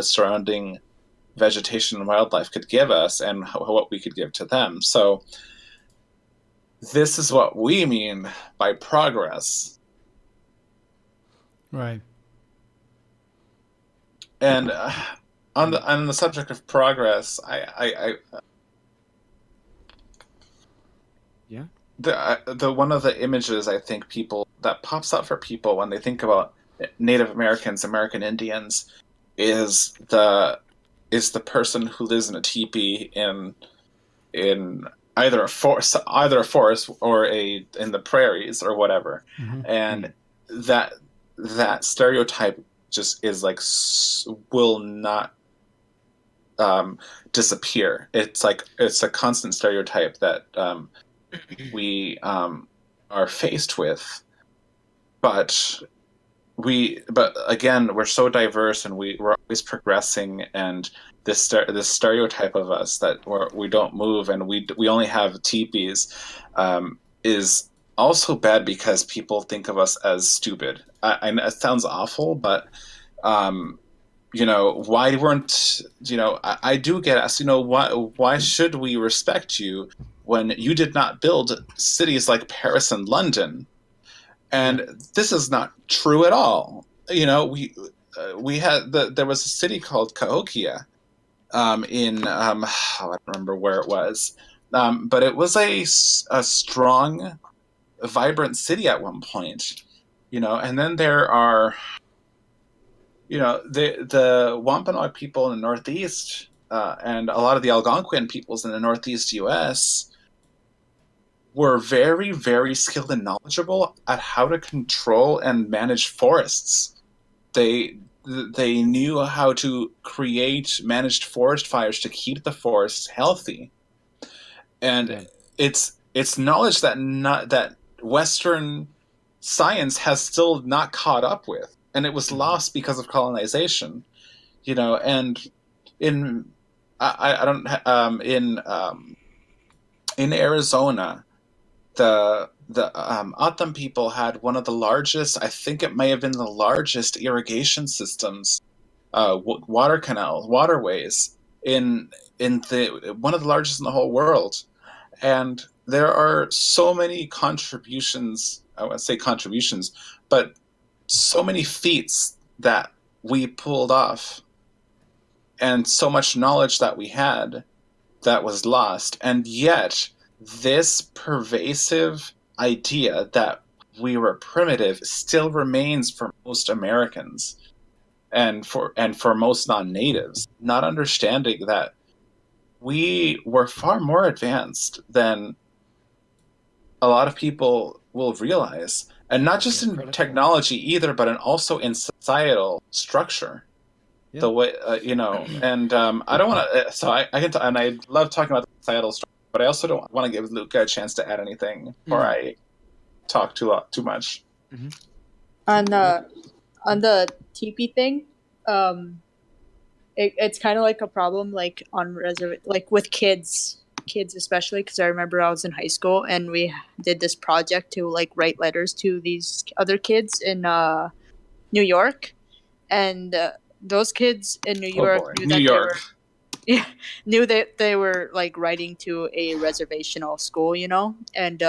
surrounding vegetation and wildlife could give us and what we could give to them. So this is what we mean by progress. Right. And on the subject of progress, the one of the images I think that pops up for people when they think about Native Americans, American Indians, is the person who lives in a teepee in either a forest or in the prairies or whatever, and that stereotype just is like will not disappear. It's a constant stereotype that we are faced with, but again, we're so diverse and we're always progressing, and this stereotype of us that we don't move and we only have teepees is also bad because people think of us as stupid. It sounds awful, but why weren't I do get asked, why should we respect you when you did not build cities like Paris and London? And this is not true at all. We had there was a city called Cahokia in I don't remember where it was, but it was a strong, vibrant city at one point. And then there are the Wampanoag people in the Northeast and a lot of the Algonquin peoples in the Northeast U.S. were very, very skilled and knowledgeable at how to control and manage forests. They knew how to create managed forest fires to keep the forests healthy, and it's knowledge that Western science has still not caught up with, and it was lost because of colonization. And in Arizona, the O'odham people had one of the largest, I think it may have been the largest irrigation systems, waterways in one of the largest in the whole world. And there are so many contributions, I wouldn't say contributions, but so many feats that we pulled off and so much knowledge that we had that was lost. And yet this pervasive idea that we were primitive still remains for most Americans and for most non-natives, not understanding that we were far more advanced than a lot of people will realize, and not just in technology either, but also in societal structure. Yeah. The way and I don't want to. So I can, and I love talking about the societal structure, but I also don't want to give Luka a chance to add anything before I talk too much. On on the teepee thing, it's kind of like a problem, like on like with kids especially, because I remember I was in high school and we did this project to like write letters to these other kids in New York, and those kids in New Oh York boy, knew New that they York. were yeah, knew that they were like writing to a reservational school, you know, and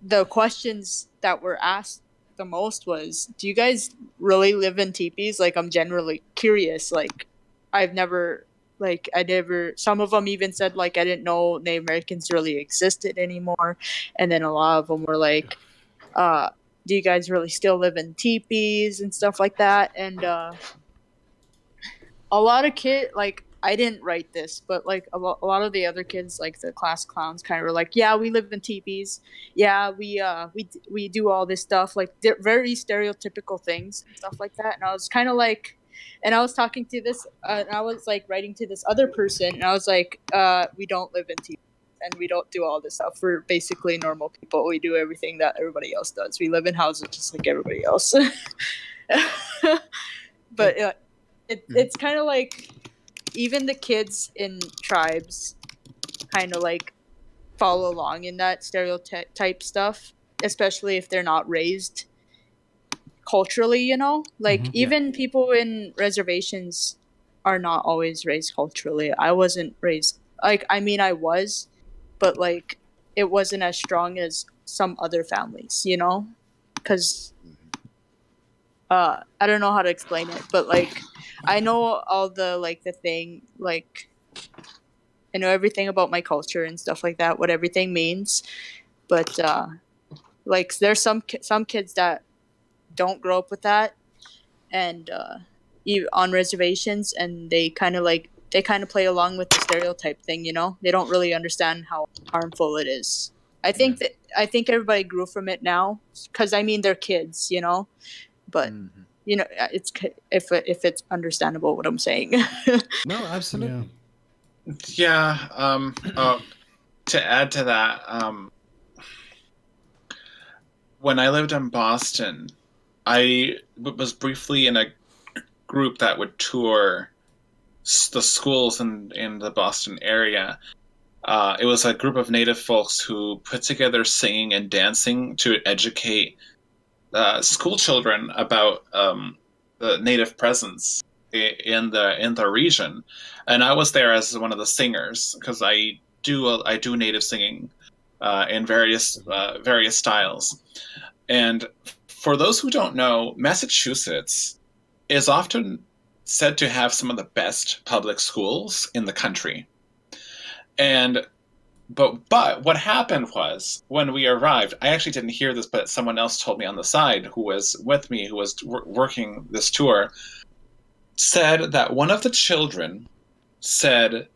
the questions that were asked the most was, do you guys really live in teepees? Like, I'm generally curious. Like, I've never, like, I never, some of them even said, like, I didn't know Native Americans really existed anymore. And then a lot of them were like, do you guys really still live in teepees and stuff like that? And a lot of like, I didn't write this, but like a lot of the other kids, like the class clowns, kind of were like, yeah, we live in teepees. Yeah, we do all this stuff, like very stereotypical things and stuff like that. And I was kind of like, and I was talking to this, and I was like writing to this other person, and I was like, we don't live in teepees. And we don't do all this stuff. We're basically normal people. We do everything that everybody else does. We live in houses just like everybody else. But it's kind of like even the kids in tribes kind of like follow along in that stereotype stuff, especially if they're not raised culturally, you know? Like even people in reservations are not always raised culturally. I wasn't raised, like, I mean, I was, but like it wasn't as strong as some other families, you know? Because I don't know how to explain it, but like I know all the like the thing, like I know everything about my culture and stuff like that, what everything means. But like there's some kids that don't grow up with that, and on reservations, and they kind of play along with the stereotype thing, you know. They don't really understand how harmful it is. I think everybody grew from it now, because I mean they're kids, you know. But you know, it's if it's understandable what I'm saying. No, absolutely. Yeah. To add to that, when I lived in Boston, I was briefly in a group that would tour the schools in the Boston area. It was a group of Native folks who put together singing and dancing to educate school children about the Native presence in the region, and I was there as one of the singers because I do Native singing in various styles. And for those who don't know, Massachusetts is often said to have some of the best public schools in the country. And but what happened was when we arrived, I actually didn't hear this, but someone else told me on the side who was with me, who was working this tour, said that one of the children said,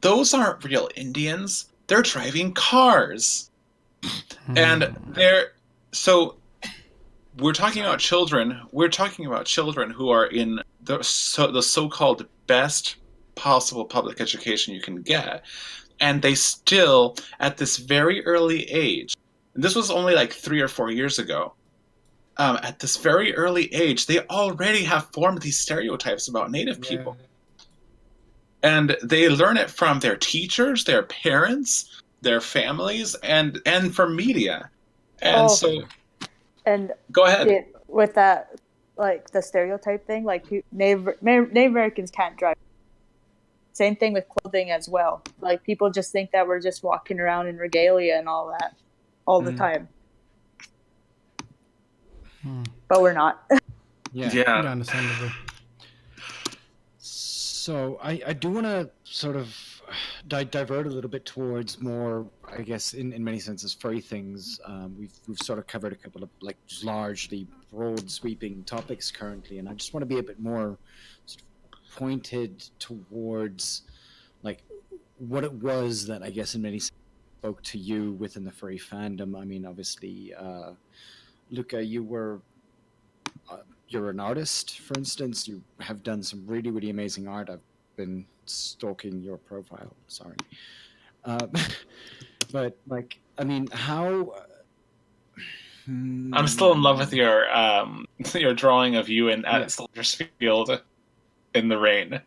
"Those aren't real Indians. They're driving cars." And so we're talking about children. We're talking about children who are in the so-called best possible public education you can get. And they still, at this very early age, and this was only like 3 or 4 years ago, at this very early age, they already have formed these stereotypes about Native people. And they learn it from their teachers, their parents, their families, and from media. And and go ahead. with that, like the stereotype thing, like Native Americans can't drive. Same thing with clothing as well. Like people just think that we're just walking around in regalia and all that all the time, but we're not. Yeah, understandably. So I do want to sort of divert a little bit towards more, I guess, in many senses, furry things. We've sort of covered a couple of like largely broad sweeping topics currently, and I just want to be a bit more sort of pointed towards like what it was that I guess in many senses spoke to you within the furry fandom. I mean, obviously, Luka, you're an artist, for instance. You have done some really, really amazing art. I've been stalking your profile. Sorry. But like, I mean, how I'm still in love with your drawing of you in at Soldier's Field in the rain.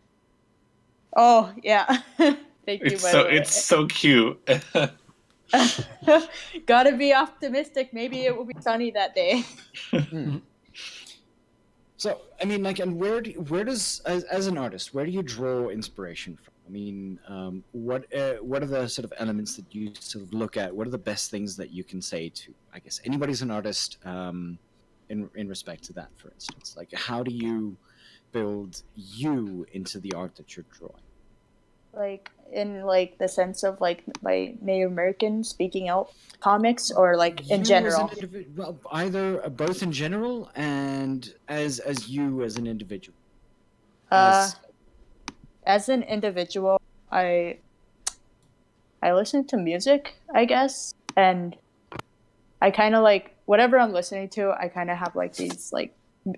Oh yeah, thank you. It's so cute. Gotta be optimistic. Maybe it will be sunny that day. So, I mean, like, and where does, as an artist, where do you draw inspiration from? I mean, what are the sort of elements that you sort of look at? What are the best things that you can say to, I guess, anybody's an artist, in respect to that, for instance? Like, how do you build you into the art that you're drawing? Like in like the sense of like by Native American speaking out comics, or like in general. Well, either both in general and as you as an individual. As an individual, I listen to music, I guess, and I kind of like whatever I'm listening to. I kind of have like these like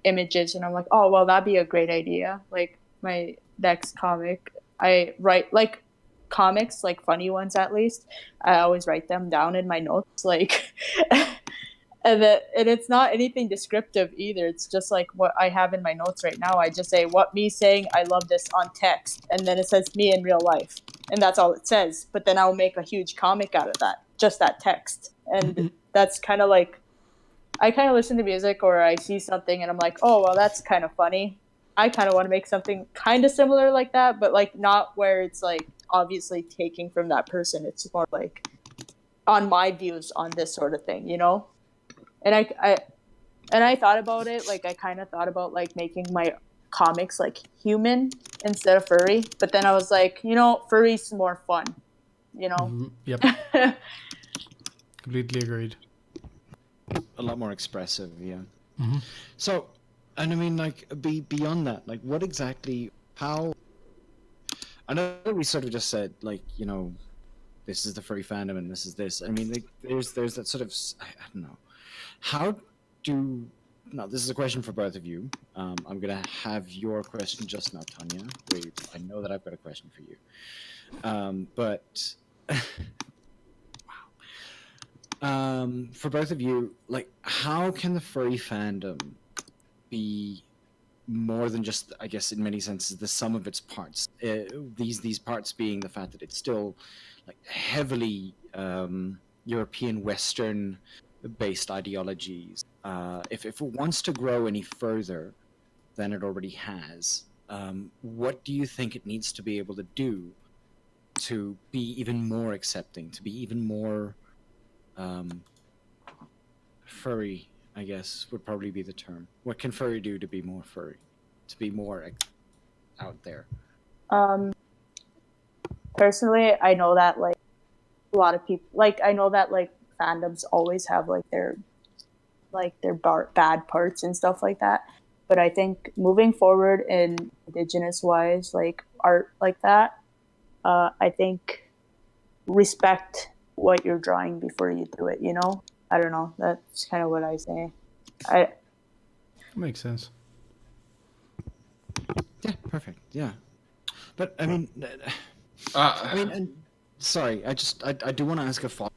images, and I'm like, oh well, that'd be a great idea. Like my next comic. I write like comics, like funny ones at least. I always write them down in my notes, like, and it's not anything descriptive either. It's just like what I have in my notes right now. I just say what me saying I love this on text, and then it says me in real life, and that's all it says. But then I'll make a huge comic out of that, just that text, and that's kind of like I kind of listen to music or I see something and I'm like, oh well, that's kind of funny. I kind of want to make something kind of similar like that, but like not where it's like obviously taking from that person. It's more like on my views on this sort of thing, you know? And I thought about it, like I kind of thought about like making my comics like human instead of furry, but then I was like, you know, furry's more fun, you know? Yep. Completely agreed. A lot more expressive, yeah. So, and I mean, like, beyond that, like, what exactly, how, I know we sort of just said, like, you know, this is the furry fandom and this is this. I mean, like, there's that sort of, I don't know. How do, now this is a question for both of you. I'm going to have your question just now, Tonya. Wait, I know that I've got a question for you. But, for both of you, like, how can the furry fandom be more than just, I guess, in many senses, the sum of its parts? These parts being the fact that it's still like heavily European Western based ideologies. If it wants to grow any further than it already has, what do you think it needs to be able to do to be even more accepting, to be even more furry, I guess, would probably be the term. What can furry do to be more furry? To be more out there? Personally, I know that like a lot of people, like I know that like fandoms always have like their bad parts and stuff like that. But I think moving forward in indigenous wise, like art like that, I think respect what you're drawing before you do it, you know? I don't know. That's kind of what I say. Makes sense. Yeah, perfect. Yeah. But I mean, and sorry, I do want to ask a follow-up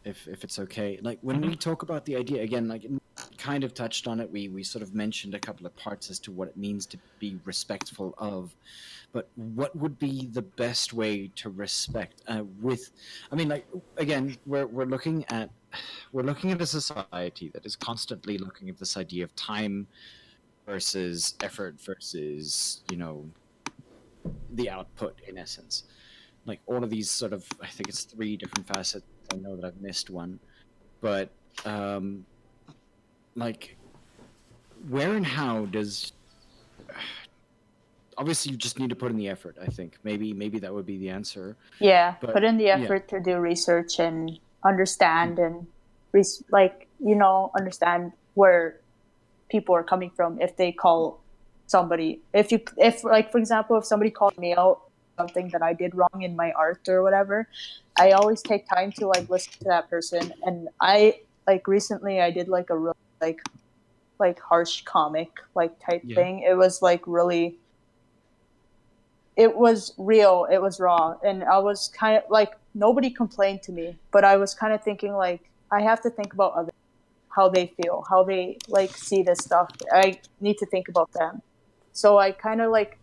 if it's okay. Like when we talk about the idea again, like kind of touched on it, we sort of mentioned a couple of parts as to what it means to be respectful of. But what would be the best way to respect with, I mean, like, again, we're looking at a society that is constantly looking at this idea of time versus effort versus, you know, the output in essence. Like all of these sort of, I think it's 3 different facets. I know that I've missed one, but like where and how does, obviously you just need to put in the effort, I think. Maybe that would be the answer. Yeah, but, put in the effort to do research and understand and like, you know, understand where people are coming from. If they call somebody, if like, for example, if somebody called me out something that I did wrong in my art or whatever, I always take time to like listen to that person. And I like recently I did like a real like harsh comic like type thing. It was like really, it was real, it was raw, and I was kind of like, nobody complained to me, but I was kind of thinking like I have to think about others. how they feel, how they like see this stuff. I need to think about them. So I kind of like,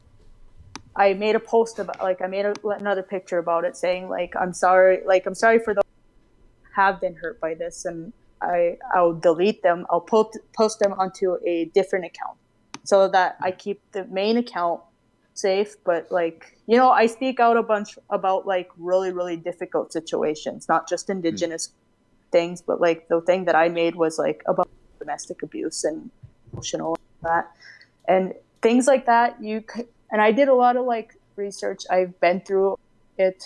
I made a post about, like, I made another picture about it saying like, I'm sorry for those who have been hurt by this, and I'll delete them. I'll post them onto a different account so that I keep the main account safe. But like, you know, I speak out a bunch about like really, really difficult situations, not just indigenous things, but like the thing that I made was like about domestic abuse and emotional that and things like that. And I did a lot of like research. I've been through it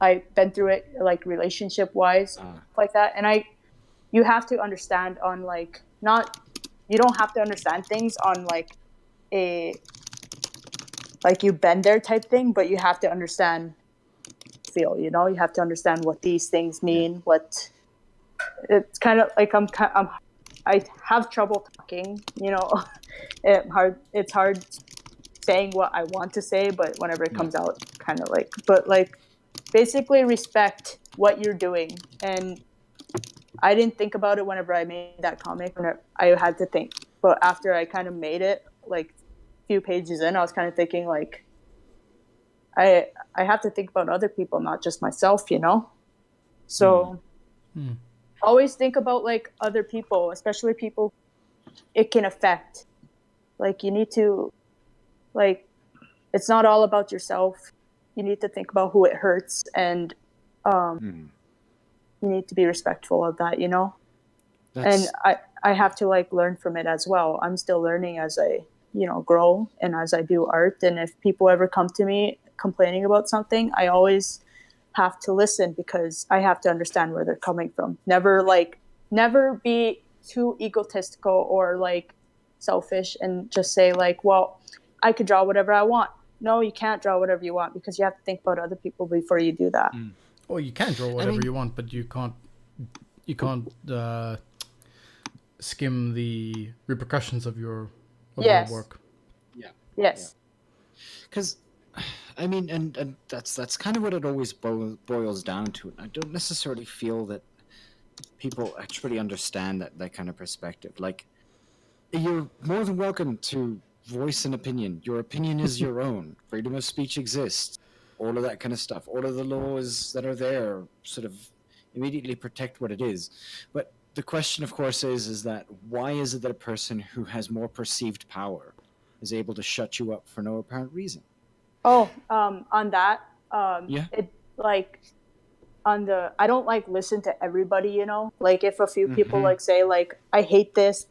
like relationship wise, like that. And you have to understand on like, not, you don't have to understand things on like a, like you've been there type thing, but you have to understand feel, you know, you have to understand what these things mean, what it's kind of like, I have trouble talking, you know, it's hard saying what I want to say, but whenever it comes out, kind of like, but like basically respect what you're doing. And I didn't think about it whenever I made that comic, I had to think, but after I kind of made it, like a few pages in, I was kind of thinking like, I have to think about other people, not just myself, you know? So always think about like other people, especially people it can affect. Like you need to, like, it's not all about yourself. You need to think about who it hurts, and you need to be respectful of that, you know? And I have to like learn from it as well. I'm still learning as I, you know, grow and as I do art. And if people ever come to me complaining about something, I always have to listen, because I have to understand where they're coming from. Never be too egotistical or like selfish and just say like, well, I could draw whatever I want. No, you can't draw whatever you want, because you have to think about other people before you do that. Well, you can draw whatever you want, but you can't skim the repercussions of your work. Yeah. Yes. Because, I mean, and that's kind of what it always boils down to. I don't necessarily feel that people actually understand that kind of perspective. Like, you're more than welcome to voice an opinion. Your opinion is your own. Freedom of speech exists. All of that kind of stuff. All of the laws that are there sort of immediately protect what it is. But the question, of course, is that why is it that a person who has more perceived power is able to shut you up for no apparent reason? Oh, on that, Yeah. it like I don't like listen to everybody, you know. Like if a few people like say like I hate this,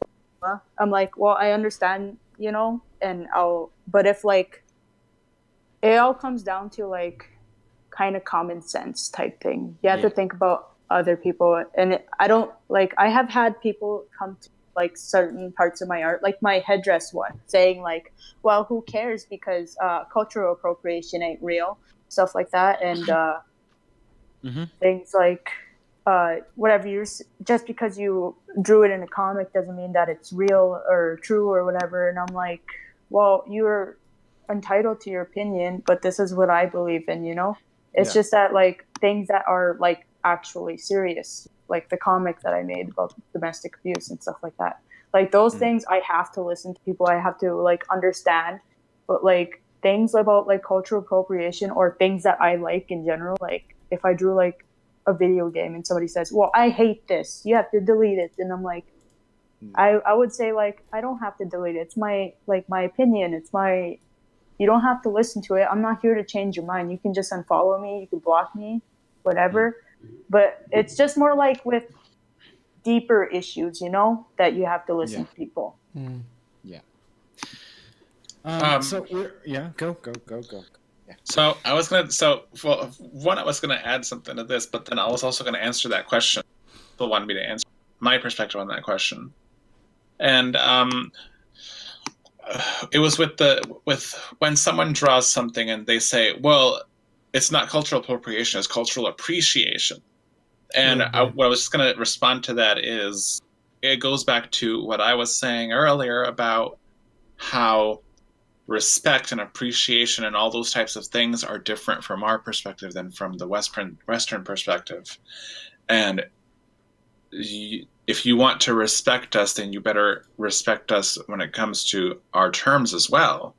I'm like, well, I understand, you know, but if like it all comes down to like kind of common sense type thing. You have to think about other people, and I have had people come to like certain parts of my art, like my headdress one, saying like, well, who cares, because cultural appropriation ain't real, stuff like that. And things like whatever, just because you drew it in a comic doesn't mean that it's real or true or whatever. And I'm like, well, you're entitled to your opinion, but this is what I believe in, you know. It's just that like things that are like actually serious, like the comic that I made about domestic abuse and stuff like that, like those things I have to listen to people, I have to like understand. But like things about like cultural appropriation or things that I like in general, like if I drew like a video game and somebody says, well, I hate this, you have to delete it, and I'm like, I would say like, I don't have to delete it, it's my opinion, you don't have to listen to it. I'm not here to change your mind. You can just unfollow me, you can block me, whatever. But it's just more like with deeper issues, you know, that you have to listen to people. Yeah. Go. Yeah. So I was gonna add something to this, but then I was also gonna answer that question. People wanted me to answer my perspective on that question, and it was with when someone draws something and they say, well, it's not cultural appropriation, it's cultural appreciation. And what I was just going to respond to that is, it goes back to what I was saying earlier about how respect and appreciation and all those types of things are different from our perspective than from the Western perspective. And if you want to respect us, then you better respect us when it comes to our terms as well.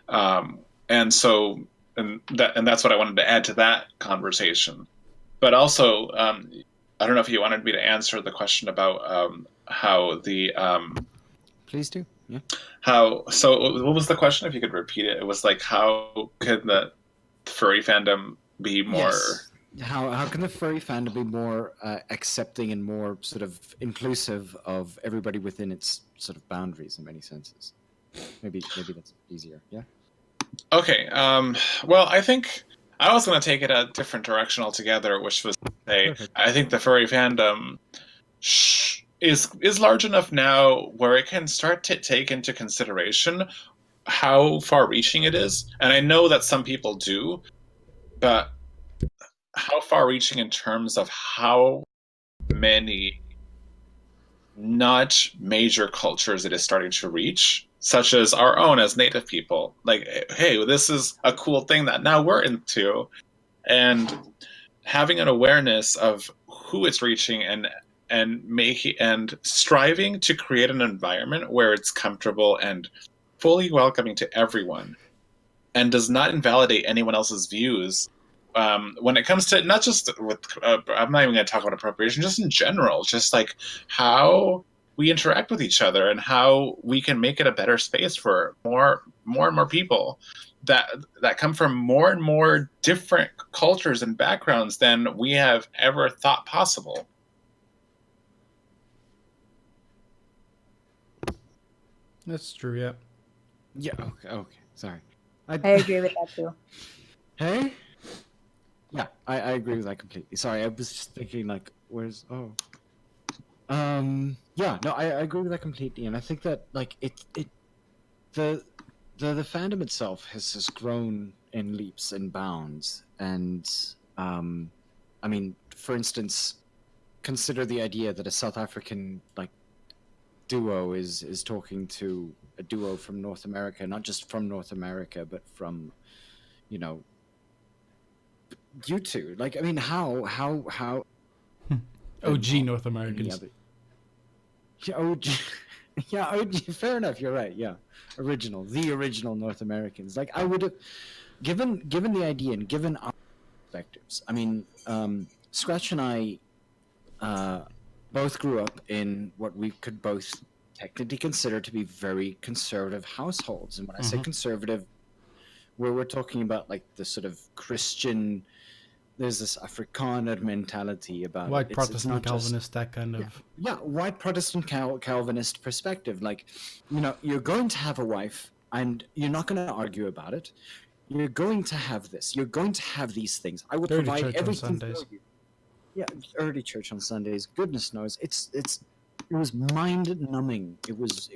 And so, and that's what I wanted to add to that conversation. But also, I don't know if you wanted me to answer the question about how the Please do. Yeah. So what was the question? If you could repeat it, it was like, how could the furry fandom be more? Yes. How can the furry fandom be more accepting and more sort of inclusive of everybody within its sort of boundaries in many senses? Maybe that's easier. Yeah. Okay. Well, I think I was going to take it a different direction altogether, which was to say, Perfect. I think the furry fandom is large enough now where it can start to take into consideration how far-reaching it is. And I know that some people do, but how far-reaching in terms of how many not major cultures it is starting to reach, such as our own as Native people. Like, hey, this is a cool thing that now we're into, and having an awareness of who it's reaching and making and striving to create an environment where it's comfortable and fully welcoming to everyone, and does not invalidate anyone else's views. When it comes to not just with, I'm not even going to talk about appropriation, just in general, just like how we interact with each other and how we can make it a better space for more and more people that come from more and more different cultures and backgrounds than we have ever thought possible. That's true. Yeah. Yeah. Okay. Sorry. I agree with that too. Hey. Yeah, I agree with that completely. Sorry, I was just thinking like, where's yeah, no, I agree with that completely, and I think that like the fandom itself has grown in leaps and bounds, and I mean, for instance, consider the idea that a South African like duo is talking to a duo from North America, not just from North America, but from, you know, you two. Like, I mean, how OG North Americans. Yeah, OG. Yeah, OG. Fair enough. You're right. Yeah, the original North Americans. Like, I would have given the idea and given our perspectives. I mean, Scratch and I both grew up in what we could both technically consider to be very conservative households, and when I say conservative, where we're talking about like the sort of Christian, there's this Afrikaner mentality about white it. Protestant Calvinist, that kind of white Protestant Calvinist perspective. Like, you know, you're going to have a wife and you're not going to argue about it. You're going to have this. You're going to have these things. I will provide everything for you. Yeah, early church on Sundays. Goodness knows, it was mind numbing. It was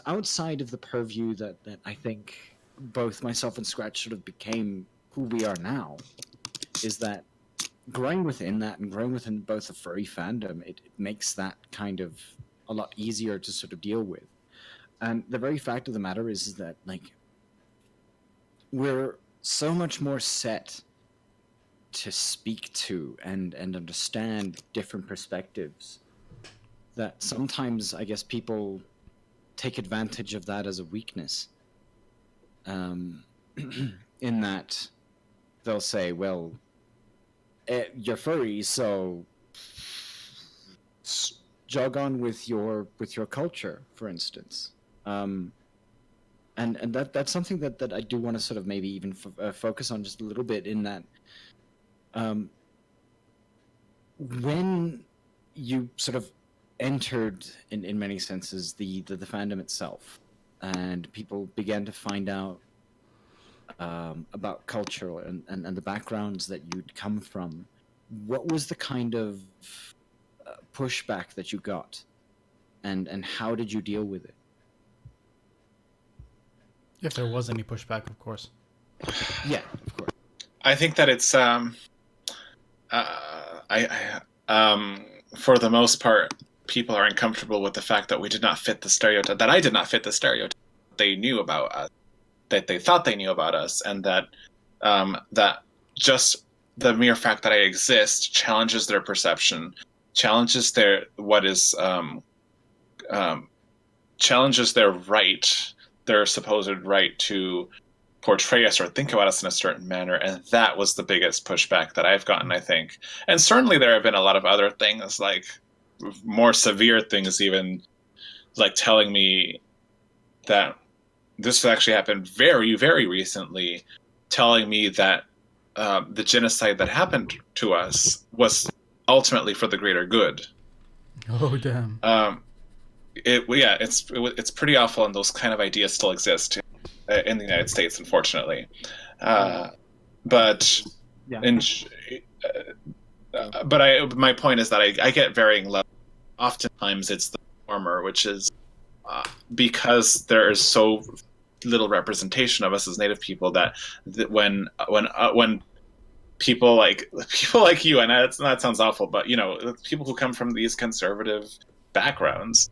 outside of the purview that I think both myself and Scratch sort of became who we are now. Is that growing within that and growing within both the furry fandom, it makes that kind of a lot easier to sort of deal with. And the very fact of the matter is that like we're so much more set to speak to and understand different perspectives that sometimes I guess people take advantage of that as a weakness, in that they'll say, well, you're furry, so jog on with your culture, for instance. And that's something that I do want to sort of maybe even focus on just a little bit, in that when you sort of entered in many senses the fandom itself, and people began to find out about culture and the backgrounds that you'd come from, what was the kind of pushback that you got, and how did you deal with it? If there was any pushback, of course. Yeah, of course. I think that it's for the most part, people are uncomfortable with the fact that we did not fit the stereotype. That I did not fit the stereotype they knew about us, that they thought they knew about us, and that that just the mere fact that I exist challenges their perception, challenges their challenges their supposed right to portray us or think about us in a certain manner, and that was the biggest pushback that I've gotten, I think. And certainly there have been a lot of other things, like more severe things, even like telling me that this actually happened very, very recently, telling me that the genocide that happened to us was ultimately for the greater good. Oh damn. It's pretty awful, and those kind of ideas still exist in the United States, unfortunately. But Yeah. My point is that I get varying levels. Oftentimes, it's the former, which is because there is so little representation of us as Native people that when people like you, and that sounds awful, but people who come from these conservative backgrounds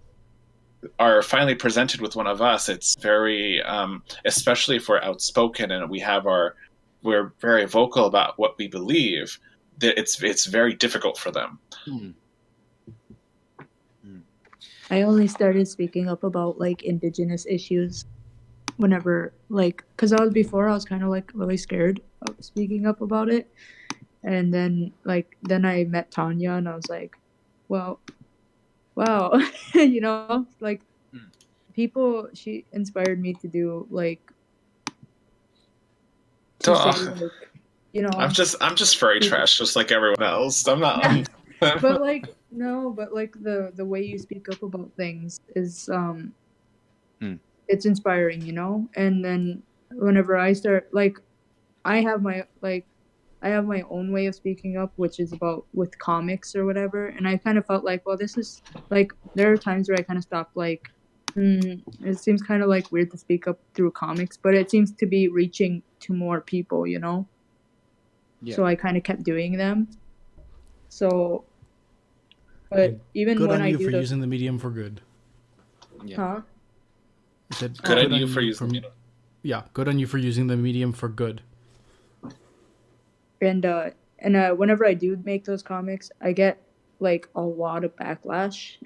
are finally presented with one of us, it's very, especially if we're outspoken and we're very vocal about what we believe, that it's very difficult for them. I only started speaking up about like indigenous issues whenever, like, because I was kind of like really scared of speaking up about it, and then I met Tonya and I was like, well, wow, like she inspired me to do like to say like, I'm just furry trash, just like everyone else. I'm not. but like no, but like the way you speak up about things is it's inspiring, and then whenever I start, like, I have my own way of speaking up, which is about with comics or whatever, and I kind of felt like, well, this is like, there are times where I kind of stopped, like, it seems kind of like weird to speak up through comics, but it seems to be reaching to more people, Yeah. So I kind of kept doing them. So, but even good when on I you do for the, using the medium for good. huh? I said, Good on you for using. Yeah, good on you for using the medium for good. And whenever I do make those comics, I get like a lot of backlash.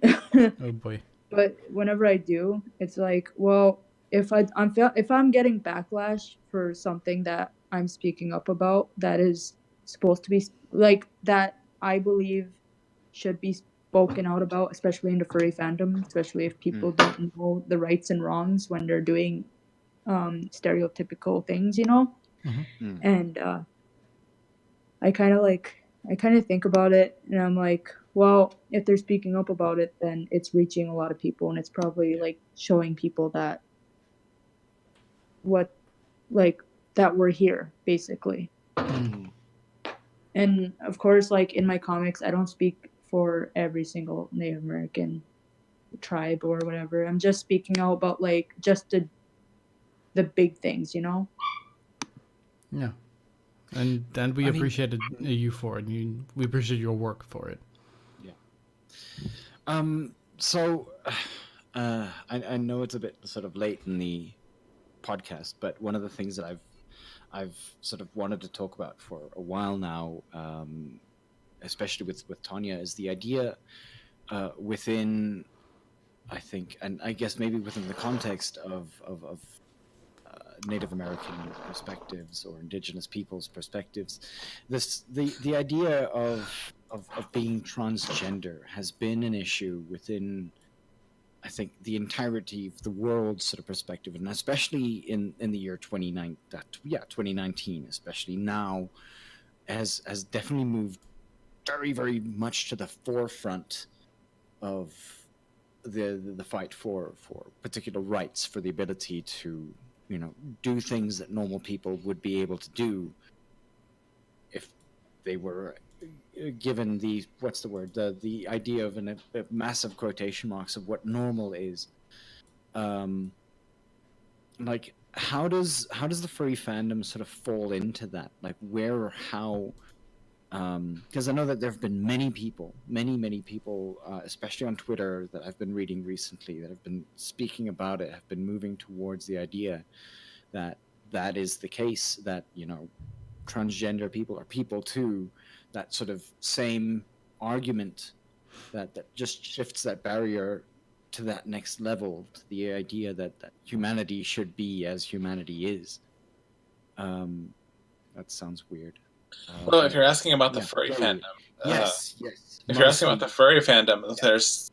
Oh boy. But whenever I do, it's like, well, if I'm getting backlash for something that I'm speaking up about that is supposed to be like that I believe should be spoken out about, especially in the furry fandom, especially if people don't know the rights and wrongs when they're doing stereotypical things, and I kind of think about it, and I'm like, well, if they're speaking up about it, then it's reaching a lot of people, and it's probably like showing people that that we're here, basically. And of course, like in my comics, I don't speak for every single Native American tribe or whatever. I'm just speaking out about like just the big things, Yeah. And we appreciated you for it. We appreciate your work for it. Yeah. So, I know it's a bit sort of late in the podcast, but one of the things that I've sort of wanted to talk about for a while now, especially with Tonya, is the idea within, I think, and I guess maybe within the context of Native American perspectives or indigenous peoples' perspectives, the idea of being transgender has been an issue within, I think, the entirety of the world's sort of perspective, and especially in the year 2019, especially now, has definitely moved very, very much to the forefront of the fight for particular rights, for the ability to do things that normal people would be able to do if they were given the the idea of a massive quotation marks of what normal is. Like, how does the furry fandom sort of fall into that? Like, where or how? Because I know that there have been many people, especially on Twitter, that I've been reading recently, that have been speaking about it, have been moving towards the idea that is the case, that transgender people or people too, that sort of same argument that just shifts that barrier to that next level, to the idea that humanity should be as humanity is. That sounds weird. Well, if you're asking about the furry fandom, yes. if you're asking about the furry fandom, there's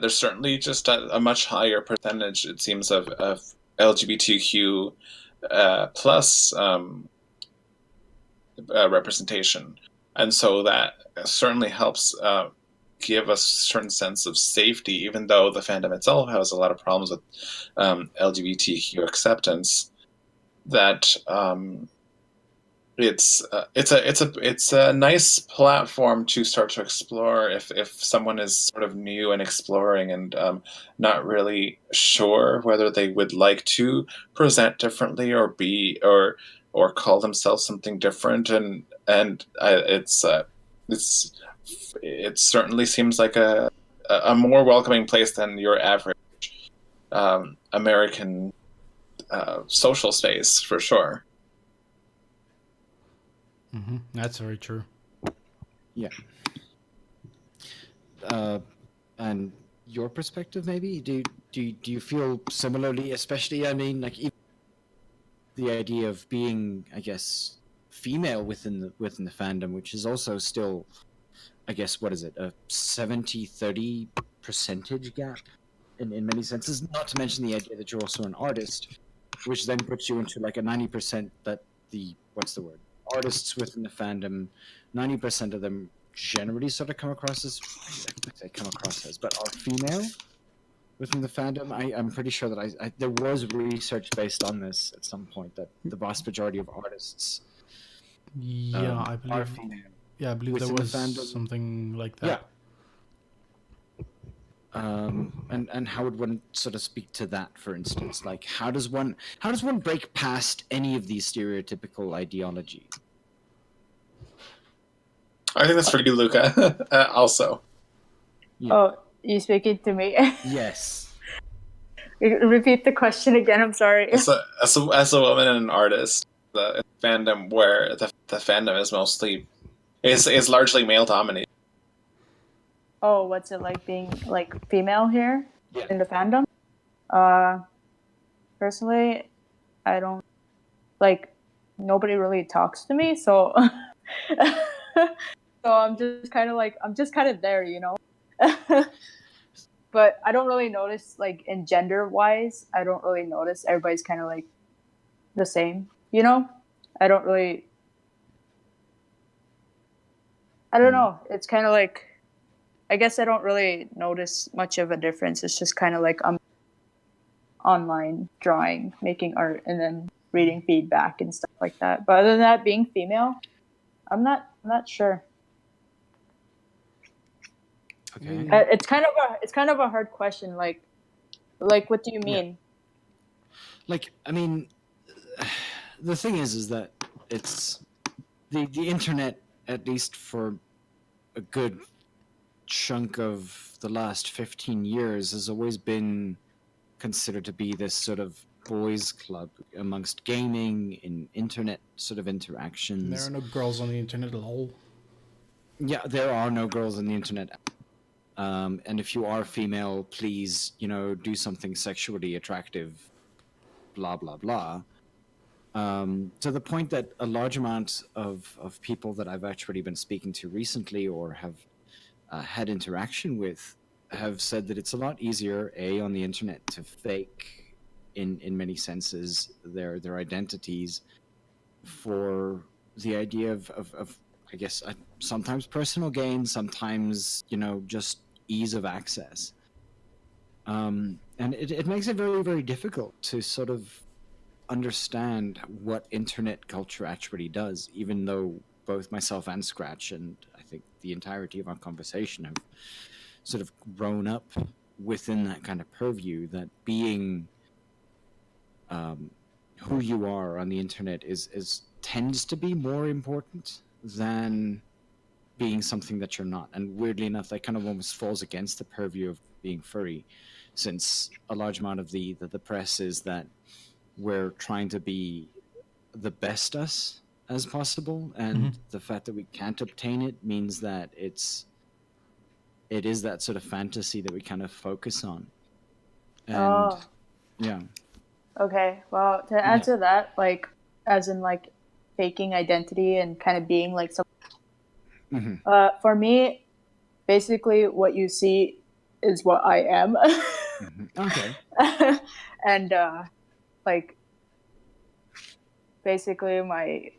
certainly just a much higher percentage, it seems, of LGBTQ plus representation, and so that certainly helps give a certain sense of safety, even though the fandom itself has a lot of problems with LGBTQ acceptance. That it's a nice platform to start to explore if someone is sort of new and exploring and not really sure whether they would like to present differently or be or call themselves something different, and it certainly seems like a more welcoming place than your average American social space, for sure. That's very true. Yeah. And your perspective, maybe? Do you feel similarly? Especially, I mean, like even the idea of being, I guess, female within the fandom, which is also still, I guess, what is it, a 70-30 percentage gap in many senses. Not to mention the idea that you're also an artist, which then puts you into like a 90% that the artists within the fandom, 90% of them generally sort of come across as, but are female within the fandom. I'm pretty sure that there was research based on this at some point, that the vast majority of artists I believe are female. Yeah, I believe there was something like that. Yeah. And how would one sort of speak to that, for instance? Like, how does one break past any of these stereotypical ideologies? I think that's for you, Luka. Also. Yeah. Oh, you speaking to me? Yes. Repeat the question again. I'm sorry. As a woman and an artist, the fandom where the fandom is mostly is largely male dominated. Oh, what's it like being like female here in the fandom? Personally, I don't like, nobody really talks to me, so so I'm just kind of there, you know. But I don't really notice, like, in gender wise, I don't really notice. Everybody's kind of like the same, you know. I don't know. It's kind of like, I guess I don't really notice much of a difference. It's just kind of like I'm online drawing, making art, and then reading feedback and stuff like that. But other than that, being female, I'm not sure. Okay. It's kind of a hard question. Like what do you mean? Yeah. Like, I mean, the thing is that it's the internet, at least for a good chunk of the last 15 years, has always been considered to be this sort of boys club amongst gaming and internet sort of interactions. There are no girls on the internet at all. Yeah, there are no girls on the internet. And if you are female, please, do something sexually attractive, blah, blah, blah. To the point that a large amount of people that I've actually been speaking to recently or have had interaction with have said that it's a lot easier, on the internet, to fake, in many senses, their identities for the idea of I guess, sometimes personal gain, sometimes, just ease of access. And it makes it very, very difficult to sort of understand what internet culture actually does, even though both myself and Scratch, and I think the entirety of our conversation, have sort of grown up within that kind of purview, that being who you are on the internet is tends to be more important than being something that you're not. And weirdly enough, that kind of almost falls against the purview of being furry, since a large amount of the press is that we're trying to be the best us, as possible, and the fact that we can't obtain it means that it is that sort of fantasy that we kind of focus on. And yeah. Okay. Well, to answer that, like, as in like faking identity and kind of being like some. For me, basically, what you see is what I am. Okay. And like, basically, my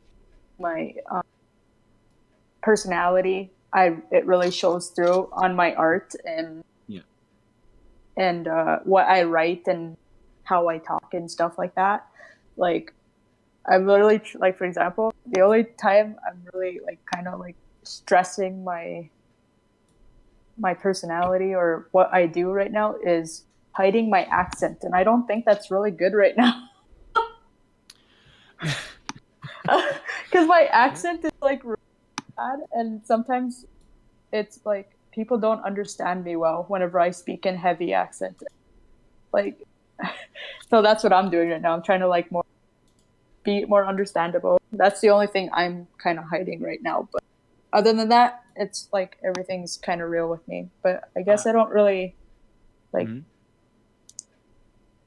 personality, it really shows through on my art and what I write and how I talk and stuff like that. Like, I'm literally like, for example, the only time I'm really like kind of like stressing my personality or what I do right now is hiding my accent, and I don't think that's really good right now. Because my accent is like really bad, and sometimes it's like people don't understand me well whenever I speak in heavy accent. Like, so that's what I'm doing right now. I'm trying to like be more understandable. That's the only thing I'm kind of hiding right now. But other than that, it's like everything's kind of real with me. But I guess I don't really like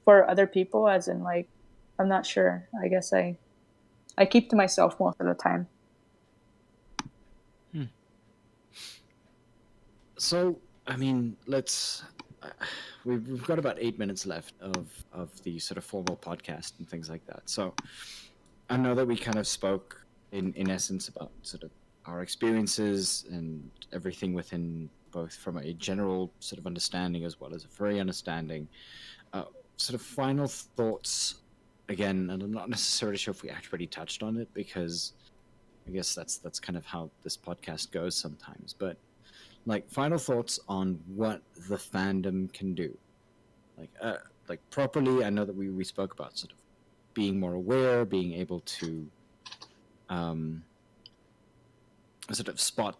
for other people, as in like, I'm not sure. I guess I keep to myself most of the time. So, I mean, we've got about 8 minutes left of the sort of formal podcast and things like that. So I know that we kind of spoke in essence about sort of our experiences and everything within both from a general sort of understanding as well as a furry understanding. Sort of final thoughts again, and I'm not necessarily sure if we actually touched on it because I guess that's kind of how this podcast goes sometimes. But like final thoughts on what the fandom can do, like properly. I know that we spoke about sort of being more aware, being able to sort of spot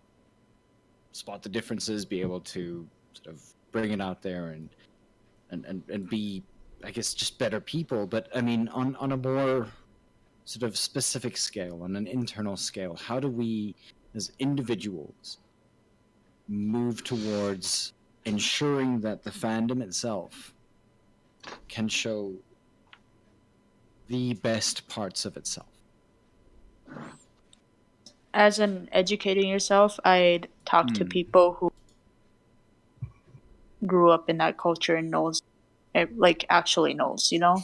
the differences, be able to sort of bring it out there and be, I guess, just better people. But I mean, on a more sort of specific scale, on an internal scale, how do we as individuals move towards ensuring that the fandom itself can show the best parts of itself? As in educating yourself, I'd talk to people who grew up in that culture and knows, like actually knows, you know?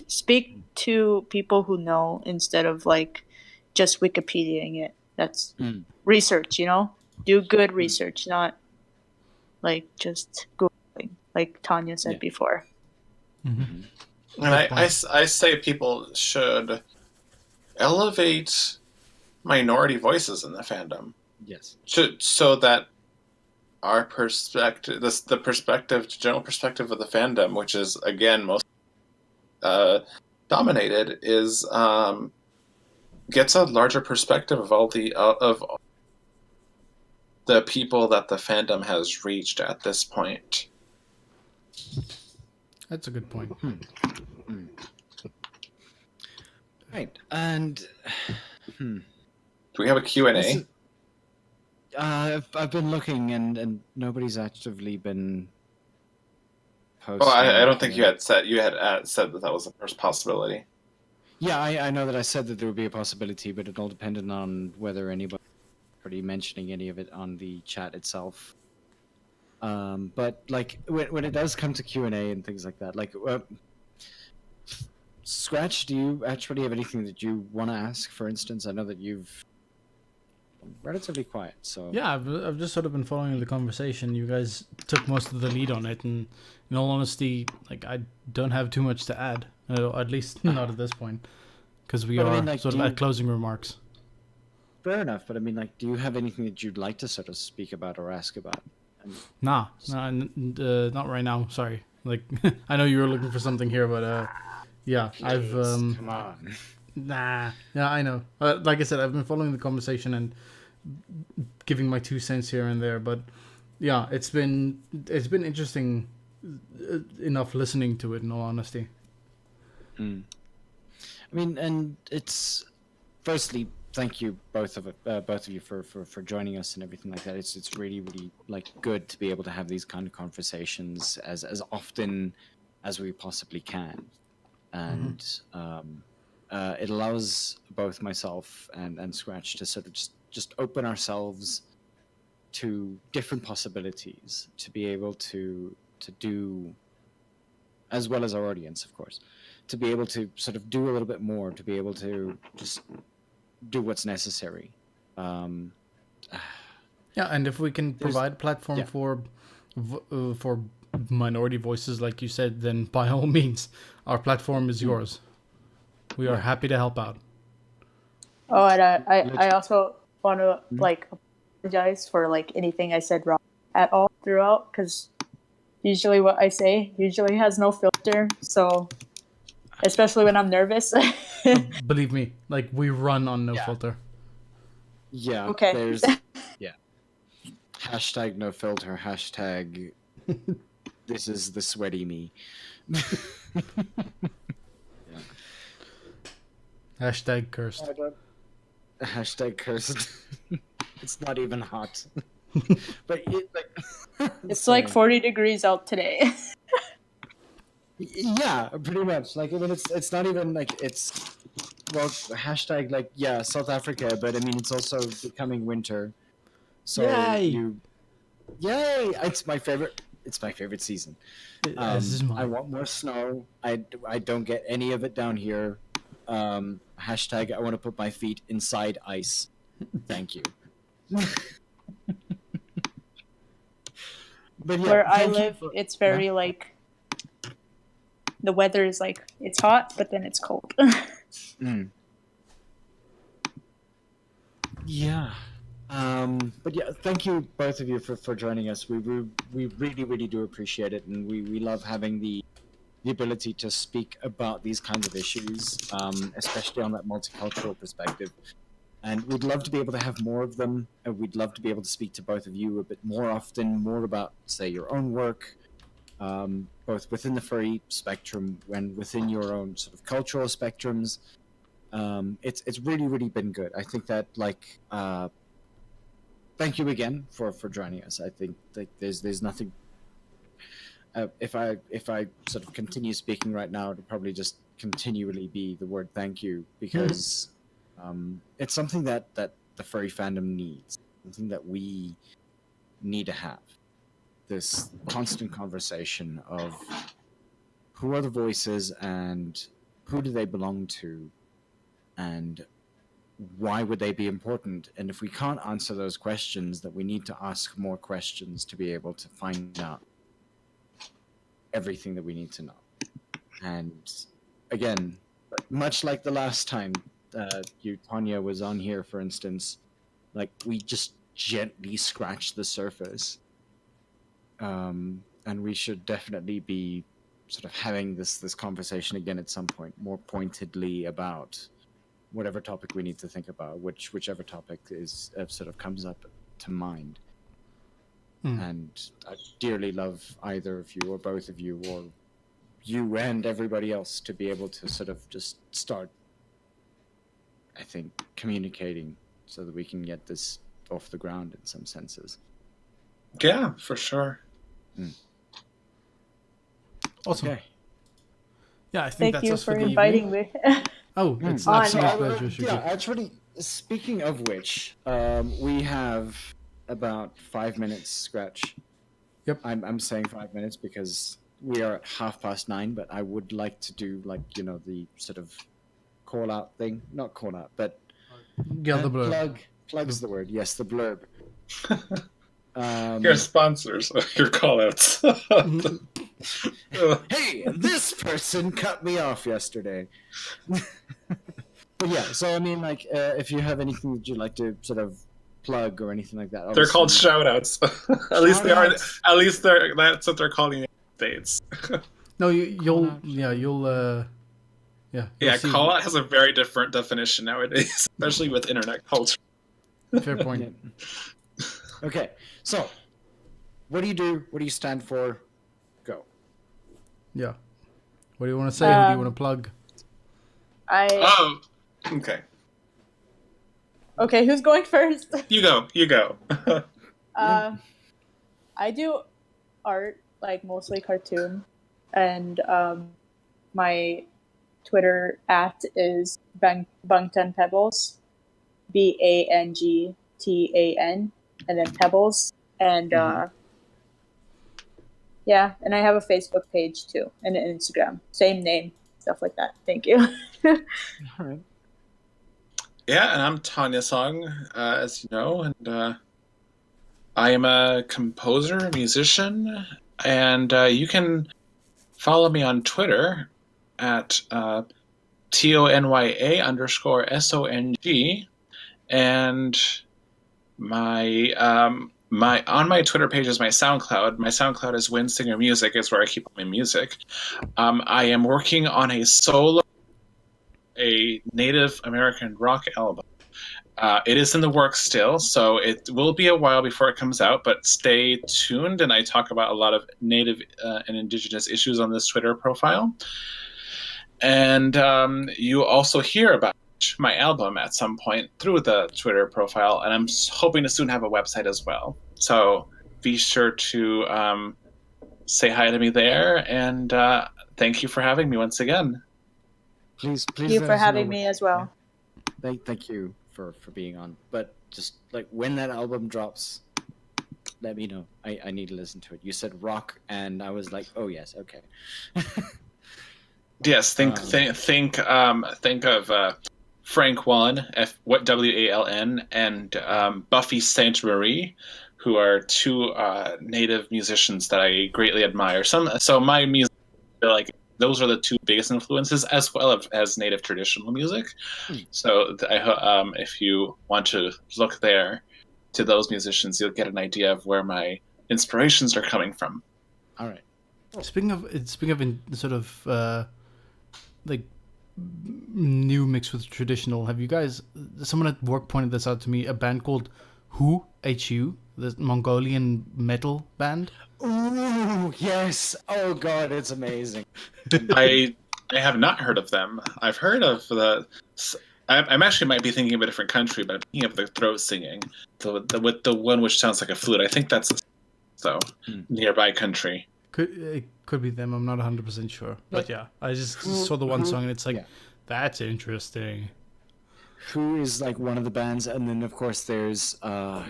Speak to people who know instead of like just Wikipediaing it. That's research, you know? Do good research, not like just Googling, like Tonya said before. And I say people should elevate minority voices in the fandom. Yes. So that our perspective, the general perspective of the fandom, which is again most dominated, is gets a larger perspective of all the people that the fandom has reached at this point. That's a good point. Right, and do we have a Q&A? I've been looking and nobody's actively been posting. Well, I don't think you had said that was the first possibility. Yeah, I know that I said that there would be a possibility, but it all depended on whether anybody already mentioning any of it on the chat itself. But like when it does come to Q&A and things like that, like Scratch, do you actually have anything that you want to ask? For instance, I know that you've been relatively quiet, so yeah, I've just sort of been following the conversation. You guys took most of the lead on it, and in all honesty, like I don't have too much to add, at least not at this point, because we are sort of at closing remarks. Fair enough, but I mean, like, do you have anything that you'd like to sort of speak about or ask about? Nah, not right now. Sorry. Like, I know you were looking for something here, but yeah, Please, come on. Nah, yeah, I know. Like I said, I've been following the conversation and giving my 2 cents here and there, but yeah, it's been interesting enough listening to it. In all honesty. I mean, and it's firstly thank you both of you for joining us and everything like that. It's really like good to be able to have these kind of conversations as often as we possibly can, and it allows both myself and Scratch to sort of just open ourselves to different possibilities, to be able to do, as well as our audience, of course, to be able to sort of do a little bit more, to be able to just do what's necessary. Yeah, and if we can provide a platform yeah. for minority voices, like you said, then by all means, our platform is yours. We are happy to help out. Oh, and I also want to like apologize for like anything I said wrong at all throughout, because usually what I say usually has no filter. So especially when I'm nervous. Believe me, like we run on no filter. Yeah. Okay. There's hashtag no filter, hashtag this is the sweaty me. Hashtag cursed. Hashtag cursed. It's not even hot. But It's like 40 degrees out today. Yeah, pretty much. Like, I mean, it's not even like it's, well, hashtag like, yeah, South Africa, but I mean, it's also becoming winter. So Yay! Yay! It's my favorite season. This is mine. I want more snow. I don't get any of it down here. Hashtag I want to put my feet inside ice. Thank you. But yeah, Where I live, it's very like, the weather is like, it's hot, but then it's cold. Yeah. But yeah, thank you both of you for joining us. We really do appreciate it, and we love having the ability to speak about these kinds of issues, especially on that multicultural perspective. And we'd love to be able to have more of them. And we'd love to be able to speak to both of you a bit more often, more about, say, your own work, both within the furry spectrum and within your own sort of cultural spectrums. It's really been good. I think that, like, thank you again for joining us. I think like there's nothing. If I sort of continue speaking right now, it'll probably just continually be the word thank you, because it's something that the furry fandom needs, something that we need to have. This constant conversation of who are the voices and who do they belong to, and why would they be important? And if we can't answer those questions, that we need to ask more questions to be able to find out everything that we need to know. And again, much like the last time Tonya was on here, for instance, like we just gently scratched the surface. And we should definitely be sort of having this conversation again at some point, more pointedly about whatever topic we need to think about, whichever topic is sort of comes up to mind. And I dearly love either of you or both of you, or you and everybody else, to be able to sort of just start, I think, communicating so that we can get this off the ground in some senses. Yeah, for sure. Awesome. Okay. Yeah, I think Thank that's you us for the inviting evening. me. Oh, it's On. an absolute pleasure, Shuki. Yeah, actually, speaking of which, we have about 5 minutes, Scratch. Yep. I'm saying 5 minutes because we are at 9:30, but I would like to do, like, you know, the sort of call out thing. Not call out, but Yeah, the blurb. Plug's the word. Yes, the blurb. Your sponsors, your call-outs. Hey, this person cut me off yesterday. But yeah, so I mean, like, if you have anything that you'd like to sort of plug or anything like that, They're called shout-outs. At least they are. At least that's what they're calling it in the States. No, you'll Yeah, see. call-out has a very different definition nowadays, especially with internet culture. Fair point. Yeah. Okay, so what do you do? What do you stand for? Go. Yeah. What do you want to say? Who do you want to plug? I Oh, okay. Okay, who's going first? You go. I do art, like mostly cartoon, and my Twitter @ is Bangtan Pebbles, BANGTAN, and then Pebbles, and yeah, and I have a Facebook page too, and an Instagram, same name, stuff like that. Thank you. All right. Yeah, and I'm Tonya Song, as you know, and I am a composer, musician, and you can follow me on Twitter at TONYA_SONG, and my on my Twitter page is my SoundCloud. My SoundCloud is Windsinger Music. It's where I keep my music. I am working on a Native American rock album. It is in the works still, so it will be a while before it comes out, but stay tuned, and I talk about a lot of Native and Indigenous issues on this Twitter profile. And you also hear about my album at some point through the Twitter profile, and I'm hoping to soon have a website as well. So be sure to say hi to me there, and thank you for having me once again. Please. Thank you for having me as well. Thank you for being on. But just like when that album drops, let me know. I need to listen to it. You said rock, and I was like, oh yes, okay. Yes, think of Frank Wallen, WALN, and Buffy Sainte Marie, who are two Native musicians that I greatly admire. So my music, like, those are the two biggest influences, as well as Native traditional music. So if you want to look there to those musicians, you'll get an idea of where my inspirations are coming from. All right. Speaking of sort of like new mixed with traditional, have you guys? Someone at work pointed this out to me. A band called HU, the Mongolian metal band. Oh yes! Oh god, it's amazing. I have not heard of them. I've heard of the. I'm actually might be thinking of a different country, but I'm thinking of the throat singing, with the one which sounds like a flute. I think that's nearby country. It could be them. I'm not 100% sure, but yeah, I just saw the one song and it's like, that's interesting. Who is like one of the bands, and then of course there's there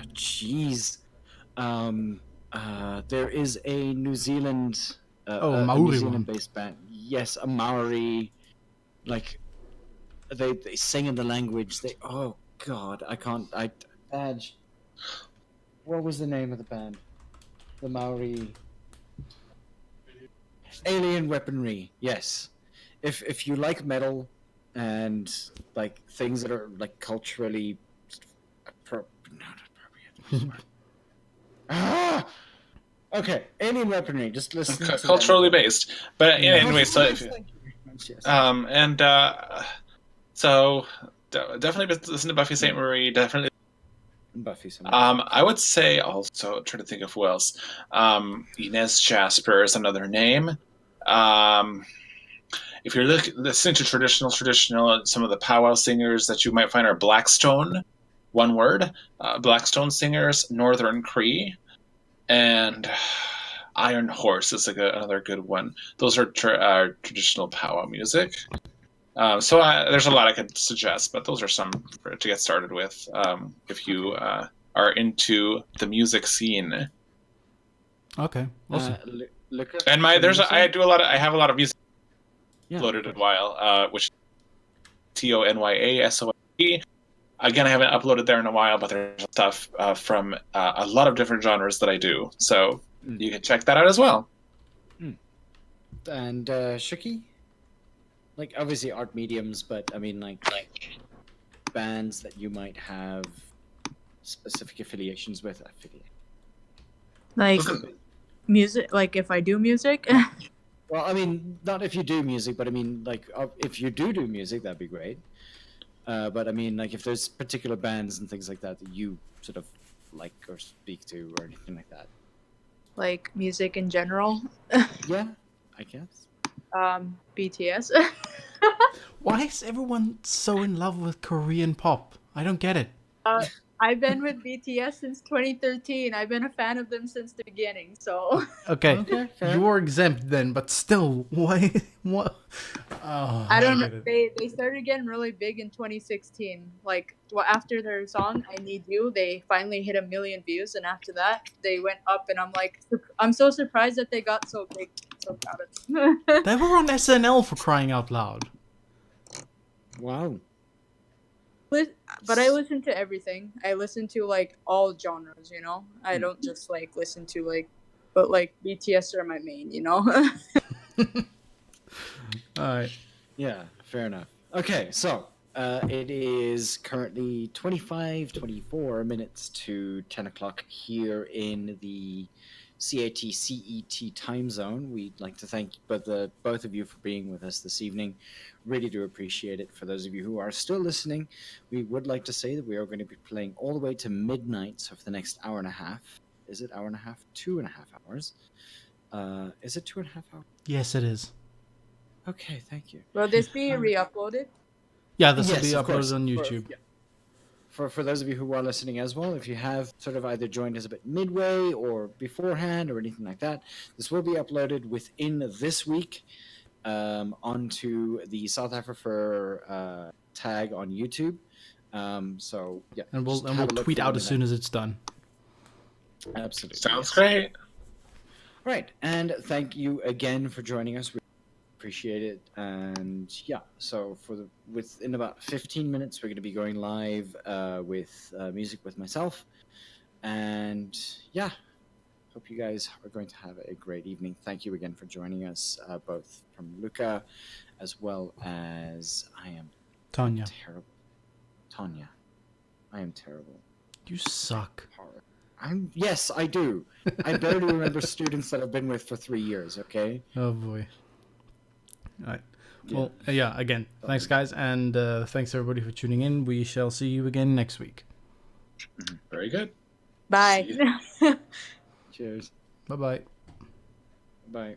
is a New Zealand Maori based band. Yes, a Maori, like they sing in the language. Oh god, I can't. Badge. What was the name of the band? The Maori. Alien Weaponry. Yes. If you like metal and like things that are like culturally not appropriate. Okay, Alien Weaponry. Just listen. Culturally based, but anyway, so so definitely listen to Buffy Sainte Marie. Definitely Buffy Sainte Marie. I would say also, trying to think of who else. Inez Jasper is another name. If you're listening to traditional, some of the powwow singers that you might find are Blackstone, one word, Blackstone singers, Northern Cree, and Iron Horse is another good one. Those are traditional powwow music. So there's a lot I could suggest, but those are some to get started with if you are into the music scene. Okay, awesome. And I have a lot of music uploaded in a while, which is TONYASONG. Again, I haven't uploaded there in a while, but there's stuff from a lot of different genres that I do, so you can check that out as well. And Shooky, like obviously art mediums, but I mean like bands that you might have specific affiliations with. Like music, like if I do music. Well, I mean, not if you do music, but I mean, like, if you do music, that'd be great. But I mean, like, if there's particular bands and things like that that you sort of like or speak to or anything like that. Like music in general. Yeah, I guess. BTS. Why is everyone so in love with Korean pop? I don't get it. I've been with BTS since 2013. I've been a fan of them since the beginning. So Okay, Okay, fair. you're exempt then, but still, why? What? Oh, I don't know. get it. They started getting really big in 2016. Like after their song "I Need You," they finally hit 1 million views, and after that, they went up. And I'm so surprised that they got so big. I'm so proud of them. They were on SNL for crying out loud. Wow. But I listen to everything. I listen to like all genres. I don't just like listen to but like BTS are my main. Alright. Yeah, fair enough. Okay, so it is currently 24 minutes to 10 o'clock here in the CAT time zone. We'd like to thank both of you for being with us this evening. Really do appreciate it. For those of you who are still listening, we would like to say that we are going to be playing all the way to midnight, so for the next hour and a half. Is it hour and a half? 2.5 hours. Is it 2.5 hours? Yes, it is. Okay, thank you. Will this be re-uploaded? Yeah, this will Yes, be of course. uploaded on YouTube. For those of you who are listening as well, if you have sort of either joined us a bit midway or beforehand or anything like that, this will be uploaded within this week onto the south-afrifur tag on YouTube. So yeah, And we'll just have a look tweet for out when as soon as it's done. Absolutely. Sounds yes. great. Right, and thank you again for joining us. We appreciate it. And yeah, so within about 15 minutes, we're going to be going live with music with myself. And yeah, hope you guys are going to have a great evening. Thank you again for joining us, both from Luka as well as I am Tonya, terrible. Tonya, I am terrible. you suck. Yes, I do. I barely remember students that I've been with for 3 years, okay? Oh boy. Alright. Yeah. Well, yeah, again, thanks guys, and thanks everybody for tuning in. We shall see you again next week. Very good. Bye. Cheers. Bye-bye. Bye.